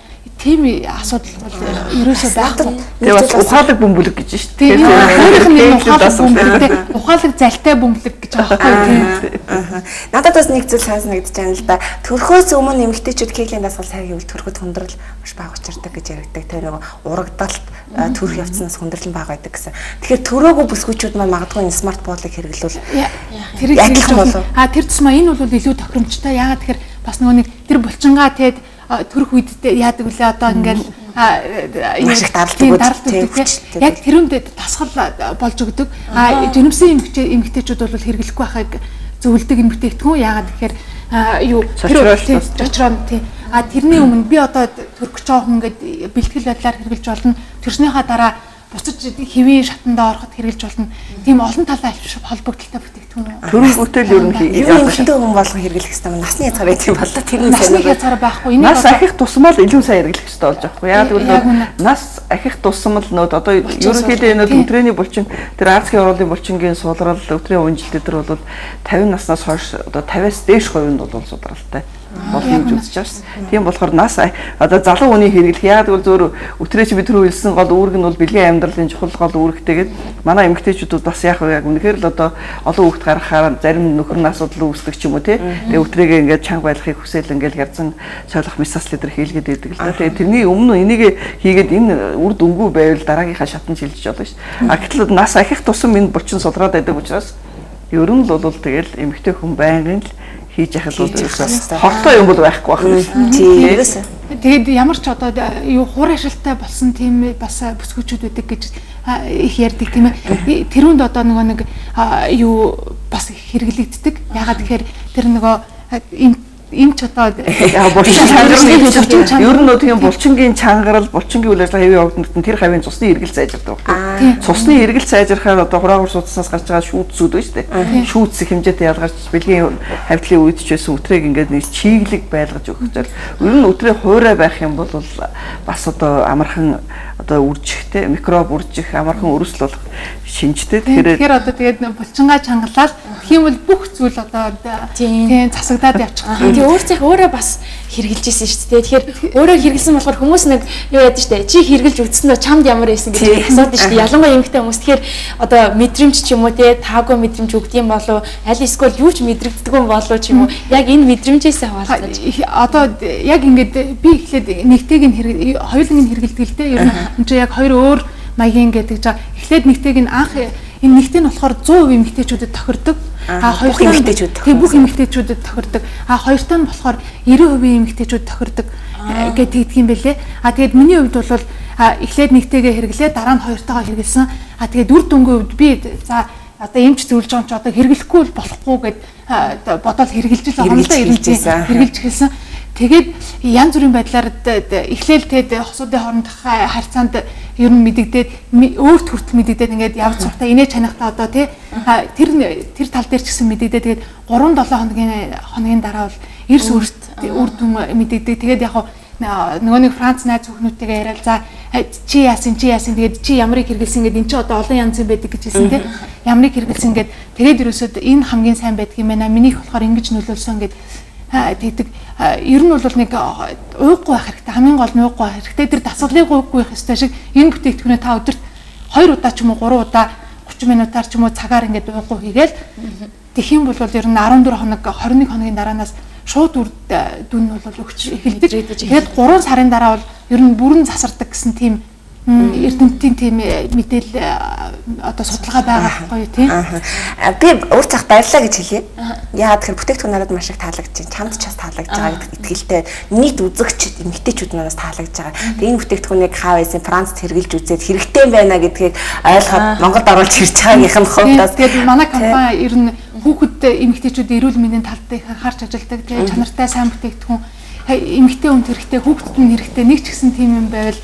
тийм асуудал бол ерөөсөө байхгүй. Тэгээ бас ухаалаг бөмбөлөг гэж шүү дээ. Тийм ухаалаг бөмбөлөгтэй ухаалаг залтай бөмбөлөг гэж байгаа байхгүй. Надад бас нэг зүйл санагдаж байна л да. Төрхөөс өмнө эмэгтэйчүүд кеглийн дасгал сайн гэвэл төрхөд хүндрэл маш бага учирдаг гэж яригдаг. Тэр нэг урагдалт төрх явцнаас хүндрэл нь бага байдаг гэсэн. Тэгэхээр төрөөгүй бүсгүүчүүд маань магадгүй энэ смарт боолыг хэрэглүүл тэрийг хэрэглэж болов. Тэр тусмаа энэ бол илүү тохиромжтой. Яагаад тэгэхээр бас нөгөө нэг тэр булчингаа тэгээд төрөх үед яадаг үлээ одоо ингээд маш их даралт өгдөг. Яг тэрүүнд тасгал болж өгдөг. Жирэмсэн эмэгтэйчүүд бол хэрэглэхгүй байхыг зөвлөдөг эмэгтэйгтгүү. Яагаад тэгэхээр юу чочрон тий. Тэрний өмнө би одоо төрөх гэж байгаа хүн ингээд бэлтгэл байдлаар хэрэглэж болно. Төрснийхаа дараа буцаж хэвийн шатандаа ороход хэрэглэж болно. Тийм олон талаа холбогдолтой бүтээгдэхүүн. Төрийн бүтээл ер нь эмэгтэй хүн болгон хэрэглэх хэрэгтэй. Насны язгаар тийм болоо тэр нь насны язгаар байхгүй. Нас ахих тусмал илүү сайн хэрэглэх хэрэгтэй болж байгаа хгүй. Яг тэгвэл нас ахих тусмал нөт одоо ерөнхийдөө энэ өдрөөний булчин тэр Арцгийн оролын булчингийн суулрал өдрийн унжилт дээр бол 50 наснаас хойш одоо 50-аас дээш хувинд бол судралтай болно гэж үзэж байна. Тийм болохоор нас одоо залуу хүний хэрэглэх яг бол зөөр өтрөөч бид түрүү хэлсэн гол үүрэг нь бол бэлгийн амьдралын чухал гол үүрэгтэйгээд манай эмэгтэйчүүд бас яг үнэхээр л одоо олон хүүхд гаргахаар зарим нөхөр нь асуудал үүсдэг ч юм уу тий. Тэгээ өтрээгээ ингээд чанга байлгахыг хүсэл ингээд ярзан шалгах мессаж лидер хийлгээд байдаг л да. Тэгээ тэрний өмнө энийг хийгээд энэ үр дүнгүй байвал дараагийнхаа шатанд шилжиж болно шүү дээ. Гэтэл нас ахих тусам энэ булчин судраад байдаг учраас ер нь л бол тэгэл эмэгтэй хүн байнгын л хийж яхад бол хортой юм бол байхгүй байна. Тийм. Тэгээд ямар ч одоо юу хур ашилтай болсон тийм бас бүсгүүчүүд үүдэг гэж их ярьдаг тийм ээ. Тэрүүнд одоо нөгөө нэг юу бас хэрэглэгддэг. Ягаад тэгэхээр тэр нөгөө эмч одоо ер нь тийм булчингийн чангарал, булчингийн үйл ажиллагаа хэвийн явагдсан тэр хавийн цусны эргэл зайжирдаг байна. Цусны эргэл зайжирхаар одоо хураагур судаснаас гарч байгаа шүүдсүүд байна шүү дээ. Шүүдсэх хэмжээтэй ялгарч бэлгийн хавьтлын үед ч байсан өтрээг ингээд нэг чиглэг байлгаж өгөх зэрэг. Ер нь өтрээ хуурай байх юм бол бас одоо амархан одоо үржихтэй микроб үржих амархан өрсөл болох шинжтэй. Тэгэхээр одоо тэгээд булчингаа чангалаад тийм бол бүх зүйл одоо тийм засагдаад явчих. Тэгээ өөрөө бас хэрэгжилж ирсэн шүү дээ. Тэгэхээр өөрөө хэрэгэлсэн болохоор хүмүүс нэг юу яадаг шүү дээ. Чи хэрэгжилж үзсэн дөө чамд ямар байсан гэж асуудаг шүү дээ. Ялангуяа эмэгтэй хүмүүс тэгэхээр одоо мэдрэмж ч юм уу те таагүй мэдрэмж өгдөг юм болов аль эсвэл юу ч мэдрэгддэг юм болов ч юм уу. Яг энэ мэдрэмжээсээ хаваалцаж. Одоо яг ингээд би эхлээд нэгтэйг нь хоёуланг нь хэрэгэлдэг л дээ. Ер нь энэ чинь яг хоёр өөр маягийн гэдэг жаа. Эхлээд нэгтэйг нь анх энэ нэгтэй нь болохоор 100% эмэгтэйчүүдэд тохирдог. Бүх эмэгтэйчүүдэд тохирдог. Хоёртой нь болохоор 90% эмэгтэйчүүд тохирдог гэдэг юм бэлээ. Тэгээд миний хувьд бол эхлээд нэгтэйгээ хэрэглээ, дараа нь хоёртойгоо хэрэгэлсэн. Тэгээд үр дүнгийн хувьд би за одоо эмч зөвлөж байгаа юм чи одоо хэрэглэхгүй болохгүй гэд бодоод хэрэгжилж эхэлсэн. Тэгээд янз бүрийн байдлаар эхлээл тэгээд хосуудын хоорондох харьцаанд ер нь мэдэгдээд өөрт хүртэл мэдэгдээд ингээд явц суртаа инээ чанахтаа одоо тэр тал дээр ч гэсэн мэдэгдээд тэгээд 3-7 хоногийн дараа бол эрс үрт үр дүн мэдэгдээ. Тэгээд яг нөгөө нэг Франц найз хүүхнүүдтэйгээ яриад за чи яасан тэгээд чи ямрыг хэрэгэлсэн гэдэг эн чи одоо олон янзын байдаг гэж хэлсэн тийм ямрыг хэрэгэлсэн гэдэг тэгээд ерөөсөд энэ хамгийн сайн байдаг юм байна. Минийх болохоор ингэж нөлөөлсөн гэдэг тэгдэг. Ер нь бол нэг уухгүй байх хэрэгтэй. Хамгийн гол нь уухгүй байх хэрэгтэй. Тэр дасгалыг уухгүй байх ёстой шиг энэ бүтээгдэхүүнээ та өдөрт 2 удаа ч юм уу 3 удаа 30 минутаар ч юм уу цагаар ингээд ууггүй хийгээл тэгэх юм бол ер нь 14 хоног 21 хоногийн дараанаас шууд дүн бол өгч эхэлдэг. Тэгээд 3 сарын дараа бол ер нь бүрэн засардаг гэсэн тийм эрдэмтдийн тийм мэдээл одоо судалгаа байгаа байхгүй тийм. Би өөр цах баярлаа гэж хэлье. Яагаад тэгэхээр бүтээгдэхүүн надад маш их таалагдж байна. Чамд ч бас таалагдж байгаа гэдэг итгэлтэй нийт үзэгчид эмэгтэйчүүд надаас таалагдж байгаа. Тэгээ энэ бүтээгдэхүүнийг хаа байсан Францад хэрэгжилж үзээд хэрэгтэй байна гэдгийг ойлгоод Монголд оруулж ирж байгаагийнх нь хувьдаас тэгээд манай компани ер нь хүүхэд эмэгтэйчүүдийн эрүүл мэндийн талд их анхаарч ажилладаг. Тэгээд чанартай сайн бүтээгдэхүүн эмэгтэй хүнд хэрэгтэй, хүүхдэд нь хэрэгтэй нэг ч гэсэн тийм юм байвал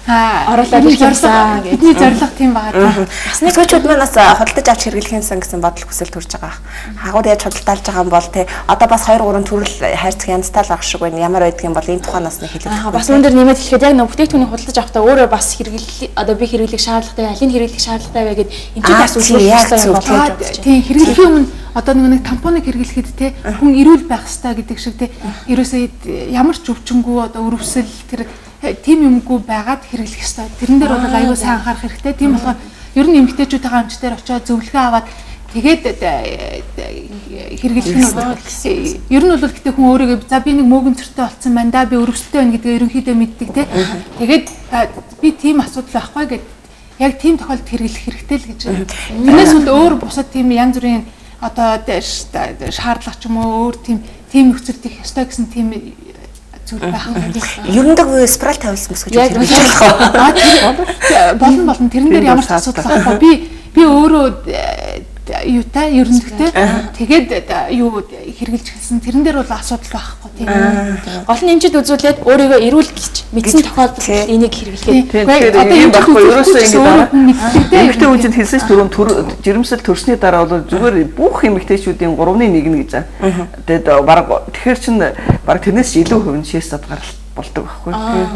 оруулаад ирсэн бидний зорилго тийм байгаа. Бас нэг хүчүүд манаас худалдаж авч хэрэглэхийнсэн гэсэн бодол хүсэл төрж байгаа. Хагууд яаж худалдаалж байгаа юм бол те одоо бас 2-3 төрөл хайрцаг янзтай л байх шиг байна. Ямар байдаг юм бол энэ тухайнаас нэг хэлэх. Бас үүн дээр нэмээд хэлэхэд яг нэг бүтээгдэхүүнийг худалдаж авахдаа өөрөө бас хэрэглэл одоо би хэрэглэх шаардлагатай, алийг хэрэглэх шаардлагатай вэ гэд энэ ч бас үзүүлэх хэрэгтэй юм байна. Тийм хэрэглэхийн өмнө одоо нэг тампоныг хэрэглэхэд те хүн эрүүл байх хэрэгтэй гэдэг шиг те ерөөсөө ямар ч өвчнгүй одоо өрөвсөл тэр тийм юмгүй байгаад хэрэглэх ёстой. Тэрэн дээр бол аюу сайн анхаарах хэрэгтэй. Тийм болохоор ер нь эмэгтэйчүүдийн амч дээр очиод зөвлөгөө аваад тэгээд хэрэглэх нь бол ер нь бол гэтээ хүн өөрийгөө за би нэг мөөгөнцөртэй болцсон байна да би өрөвсөлтэй байна гэдгээ ерөнхийдөө мэддэг те. Тэгээд би тийм асуудал байхгүй гэд яг тийм тохиолдолд хэрэглэх хэрэгтэй л гэж. Тэрнээс бол өөр бусад тийм янз бүрийн одоо шаардлага ч юм уу өөр тийм нөхцөлд их ёстой гэсэн тийм ерөндөг спираль тавилсан мэс гэж хэлж болно тэрэн дээр ямар ч асуудал байхгүй би өөрөө юутай ерөнхийдөө тэгээд юу хэрэгжилж хэлсэн тэрэн дээр бол асуудал байхгүй тийм гол нь эмчид үзүүлээд өөрийгөө эрүүл гэж мэдсэн тохиолдолд энийг хэрэглэхэд одоо юм байхгүй ерөөсөө ингэ эмэгтэй үнцэнд хэлсэн ч түрүүн жирэмсэл төрсний дараа бол зүгээр бүх эмэгтэйчүүдийн 3/1 гэж байгаа. Тэгээд тэгэхээр чин баг тэрнээс илүү хувь нь шээс задгаралт болдог байхгүй.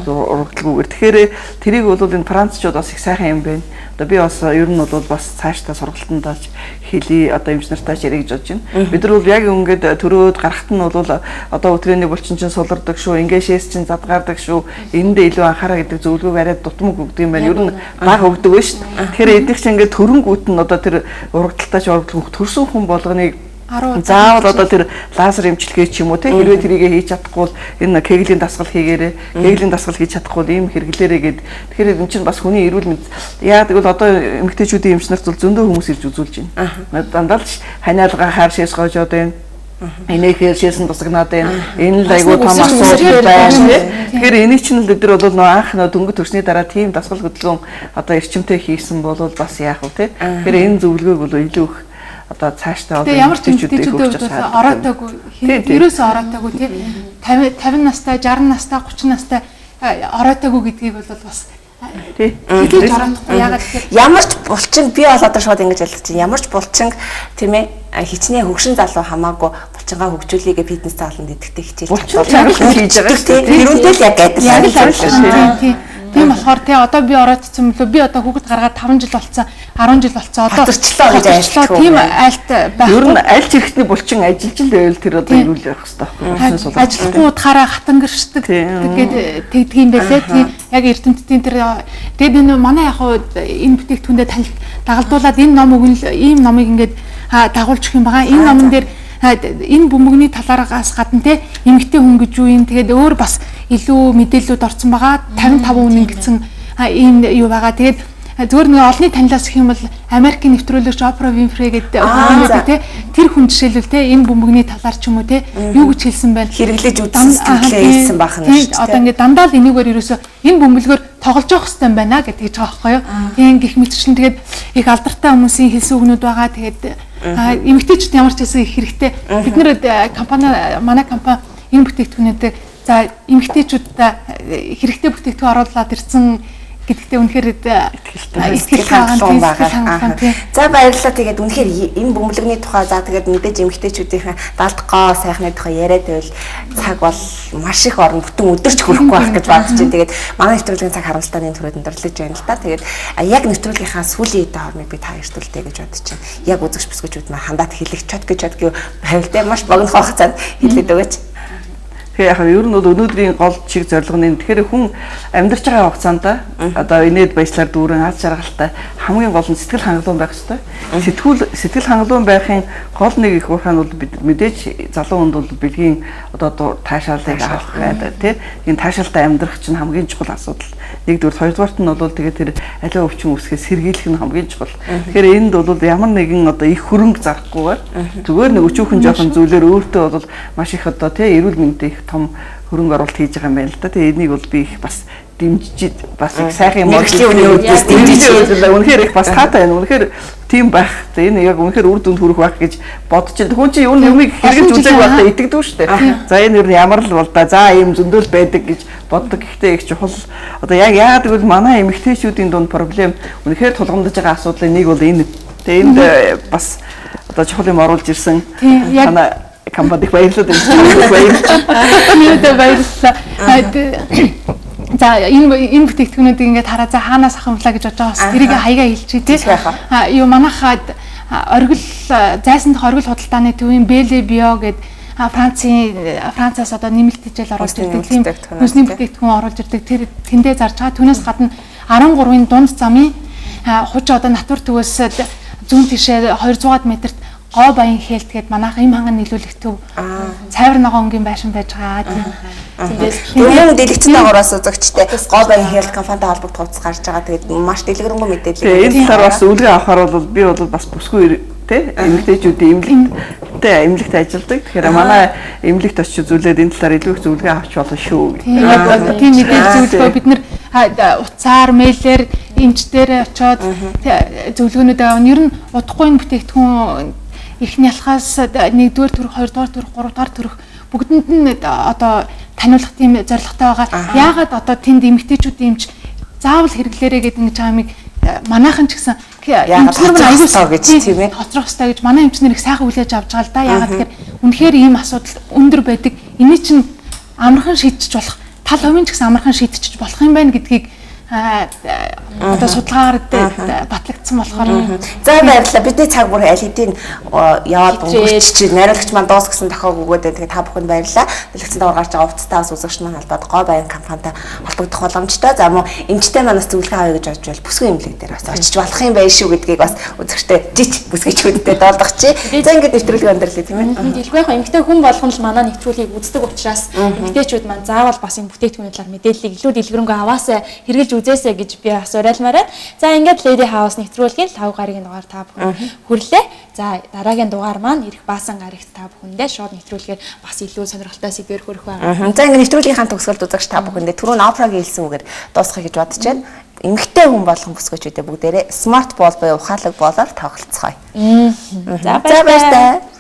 Урагдлгүйгээр. Тэгэхээр тэрийг бол энэ францчууд бас их сайхан юм байна. Одоо би бас ер нь бол бас цаашдаа сургалтанд тааж хэлий одоо эмч нартаа ярих гэж бодож байна. Бид нар бол яг ингээд төрөөд гарахт нь бол одоо өтрээний булчин чинь сулардаг шүү, ингээ шээс чинь задгаардаг шүү. Энэндээ илүү анхаараа гэдэг зөвлөгөөг арай дутмаг өгдөг юм байна. Ер нь бага өгдөг ба шүү. Тэгэхээр эдгээр чинь ингээд төрөнгүүт нь одоо тэр урагдлалтаач урагдлах төрсөн хүн болгоныг заавал одоо тэр лазер эмчилгээ ч юм уу те хэрвээ тэрийгэ хийж чадахгүй бол энэ кеглийн дасгал хийгээрээ кеглийн дасгал хийж чадахгүй ийм хэрэглээрээ гэд тэгэхээр энэ чинь бас хүний эрүүл мэнд яа тэгвэл одоо эмэгтэйчүүдийн эмч нарт бол зөндөө хүмүүс ирж үзүүлж байна. Дандаа л ханиалгаа хаар шээс гоожоод байна. Энийхээр шээсэн тусагнаад байна. Энэ л айгуу том асуудал байна. Тэгэхээр энийг чинь л өдөр бол нөө анх нөө дөнгөж төрсний дараа тийм дасгал хөдөлгөөн одоо эрчимтэй хийсэн бол бас яах вэ те. Тэгэхээр энэ зөвлөгөөг бол илүү их одоо цаашдаа одоо ямар ч эмэгтэйчүүдийн хувьд оройтойгоо ерөөсөө оройтойгоо тий 50 настай 60 настай 30 настай оройтойгоо гэдгийг бол бас тий хэлж оройтойгоо ягаад гэхээр ямар ч булчин би бол одоо шууд ингэж ялгаж чинь ямар ч булчин тийм ээ хичнээн хөгшин залуу хамаагүй булчингаа хөгжүүлээгээ фитнес зааланд идэхтэй хичээл чадвал хийж байгаа тий тэрүүндээ л яг адилхан тий тийм болохоор тий одоо би оройтсон мөлөө би одоо хүүхэд гаргаад 5 жил болцсон 10 жил болцсон одоо хоцорчлоо гэж айлтлаа тийм айлт байх. Ер нь аль ч ихний булчин ажиллаж л байвал тэр одоо ирүүл явах хэрэгтэй байхгүй. Ажилтгүй утгаараа хатангэршдэг тэгээд тэгдэг юм байлээ. Тийм яг эрдэмтдийн тэр тэгээд энэ манай яг энэ бүтээгдэхүүндээ дагалдуулаад энэ ном өгнөл ийм номыг ингээд дагуулж өгөх юм байгаа. Энэ номон дээр энэ бөмбөгний талааргаас гадна те эмэгтэй хүн гэж юу юм тэгээд өөр бас илүү мэдээллүүд орсон байгаа 55 үнэн гэсэн ийм юу байгаа тэгээд зүгээр нэг олонний танилаас гэх юм бол Америкийн нэвтрүүлэгч Oprah Winfrey гэдэг хүн те тэр хүн жишээлбэл те энэ бөмбөгний талаар ч юм уу те юу гэж хэлсэн байна хэрэглэж үзсэн хэлсэн баах нь шүү дээ одоо ингээд дандаа л энийгээр ерөөсөө энэ бөмбөлгөөр тоглож явах хэрэгтэй юм байна гэж хэлж байгаа байхгүй юу тийм гих мэтчлэн тэгээд их алдартай хүмүүсийн хэлсэн үгнүүд байгаа тэгээд эмэгтэйчүүд ямар ч хэлсэн их хэрэгтэй бид нэр компани манай компани энэ бүтээгдэхүүнүүдийг за эмэгтэйчүүдтэй хэрэгтэй бүтээгдэхүүн оруулаад ирсэн гэдэгтээ үнэхээр ихтгэл хангалуун. За баярлалаа. Тэгээд үнэхээр энэ бөмбөлгөний тухай за тэгээд мэдээж эмэгтэйчүүдийн далдгоо сайхны тухай яриад байвал цаг бол маш их орно бүтэн өдөрч хүрэхгүй байх гэж бодож байна. Тэгээд манай нэвтрүүлгийн цаг харамсалтай төрөд өндөрлөж байна л да. Тэгээд яг нэвтрүүлгийнхаа сүүлийн эдийн хормыг би та эртүүлдэг гэж бодож байна. Яг үзэгч бүсгүүчүүд маань хандаад хэлэх чот гэж бодгийг хавилтай маш богино хугацаанд хэлээд өгөөч. Тэгэхээр яг ер нь бол өнөөдрийн гол чиг зорилго нь тэгэхээр хүн амьдарч байгаа хугацаанд одоо инээд баяслаар дүүрэн аз жаргалтай хамгийн гол нь сэтгэл хангалуун байх хэрэгтэй. Сэтгэл хангалуун байхын гол нэг их ухаан бол бид мэдээж залуу хүнд бол бэлгийн одоо таашаалыг авах гэдэг тийм энэ таашаалтай амьдрах чинь хамгийн чухал асуудал. Нэгдүгээр, хоёрдугаарт нь бол тэгээд тэр аливаа өвчин үсгээс сэргийлэх нь хамгийн чухал. Тэгэхээр энд бол ямар нэгэн одоо их хөрөнгө зарахгүйгээр зүгээр нэг өчүүхэн жоохон зүйлээр өөртөө бол маш их одоо тийм эрүүл мэндэд их том хөрөнгө оруулалт хийж байгаа юм байна л да. Тэгээ энийг бол би их бас дэмжиж бас их сайхан юм мөрөгчлийн үднээс дэмжиж үнэхээр их бас таатай байна. Үнэхээр тийм байх. Энэ яг үнэхээр үр дүнд хүрэх байх гэж бодож байна. Хүн чинь юмыг хэрэгж үзэх байхдаа итгэдэг шүү дээ. За энэ юу ямар л бол да. За ийм зөндөл байдаг гэж боддог. Гэхдээ их чухал одоо яг яагаад гэвэл манай эмэгтэйчүүдийн дунд проблем үнэхээр тулгамдж байгаа асуудлын нэг бол энэ. Тэгээ энд бас одоо чухал юм оруулж ирсэн. Манай компанид баярлалаа. За энэ бүтээгдэхүүнүүдийг ингээд хараа за хаанаас ахамлаа гэж бодож байгаа бас тэрийг хаягаа хэлчихье тий. Юу манайхад оргил зайсан дах оргил худалдааны төвийн Беле Био гэдэг Францаас одоо нэмэлт хичээл оруулж ирдэг тийм хүнсний бүтээгдэхүүн оруулж ирдэг тэр тэндээ зарж байгаа. Түүнээс гадна 13-ын дунд замын хуч одоо натур төвөөс зүүн тишээ 200 метрт Гоо Баян Хэлт гээд манайх им ханган нийлүүлэх төв цайвар ногоон өнгийн байшин байж байгаа тийм. Өмнө дэлгэцтэй агаараас үзэгчтэй Гоо Баян Хэлт компанитай холбогдох хувцас гарч байгаа. Тэгээд маш дэлгэрэнгүй мэдээлэл. Энэ талаар бас үлгээ авахаар бол би бол бас бүсгүй тий эмэгтэйчүүдийн эмнэлэгт ажилладаг. Тэгэхээр манай эмнэлэгт очиж зүйлээд энэ талаар илүү их зөвлөгөө авч болно шүү. Тийм мэдээлэл зөвлөгөө бид нэр утсаар, мэйлээр, эмчтэр очиод зөвлөгөөнүүд авна. Ер нь удахгүй энэ бүтээгдэхүүн эхний алхаас 1-р төрөх, 2-р төрөх, 3-р төрөх бүгдэнд нь одоо таниулах тийм зорилготой байгаа. Яагаад одоо тэнд эмэгтэйчүүдийн эмч заавал хэрэглээрэй гэдэг ингэж байгаа юм. Манайхан ч гэсэн эмчнэр аюултай гэж тийм ээ хоцрох хэрэгтэй гэж манай эмчнэр их сайхан хүлээж авч байгаа л да. Яагаад тэгэхээр үнэхээр ийм асуудал өндөр байдаг. Эний чинь амархан шийдчих болох тал хувийн ч гэсэн амархан шийдчих болох юм байна гэдгийг одоо судалгаагаар батлагдсан болохоор за баярлалаа. Бидний цаг бүр аль хэдийн яваад өнгөрч чи найруулагч маань дуусгасан тохиог өгөөд тэгээ та бүхэнд баярлалаа. Дэлгэцэн доор гарч байгаа хувцастаас үзэгч маань холбоод Гоо Баян компанитай холбогдох боломжтой. За мөн эмчтэй манаас зөвлөгөө авъя гэж бодож бол бүсгүй эмнэлэг дээр бас очиж болох юм байна шүү гэдгийг бас үзэгчтэй жиж бүсгийчүүдтэй доолдогчий. За ингээд нэвтрүүлэг өндөрлөө тийм ээ. Дэлгүүрийн эмэгтэй хүн болгоно л манай нэвтрүүлгийг үздэг учраас эмэгтэйчүүд маань заавал бас энэ бүтээгдэхүүний талаар мэдээллийг илүү дэлгэрэнгүй аваасаа хэрэгжилж үзээсэй гэж би бас уриалмаарай. За ингээд Lady House нэвтрүүлгийн 5 гарагийн дугаар та бүхэн хүрлээ. За дараагийн дугаар маань ирэх баасан гарагт та бүхэндээ шууд нэвтрүүлгээр бас илүү сонирхолтой сэдвээр хүрэх байна. За ингээд нэвтрүүлгийнхаа төгсгөлд үзэгч та бүхэндээ түрүүн Опрагийн хэлсэн үгээр дуусгахыг гэж бодож байна. Эмэгтэй хүн болгон бүсгүйчүүдээ бүгдээрээ смарт бол буюу ухаалаг болоор тоглоцгоё. За баярлалаа.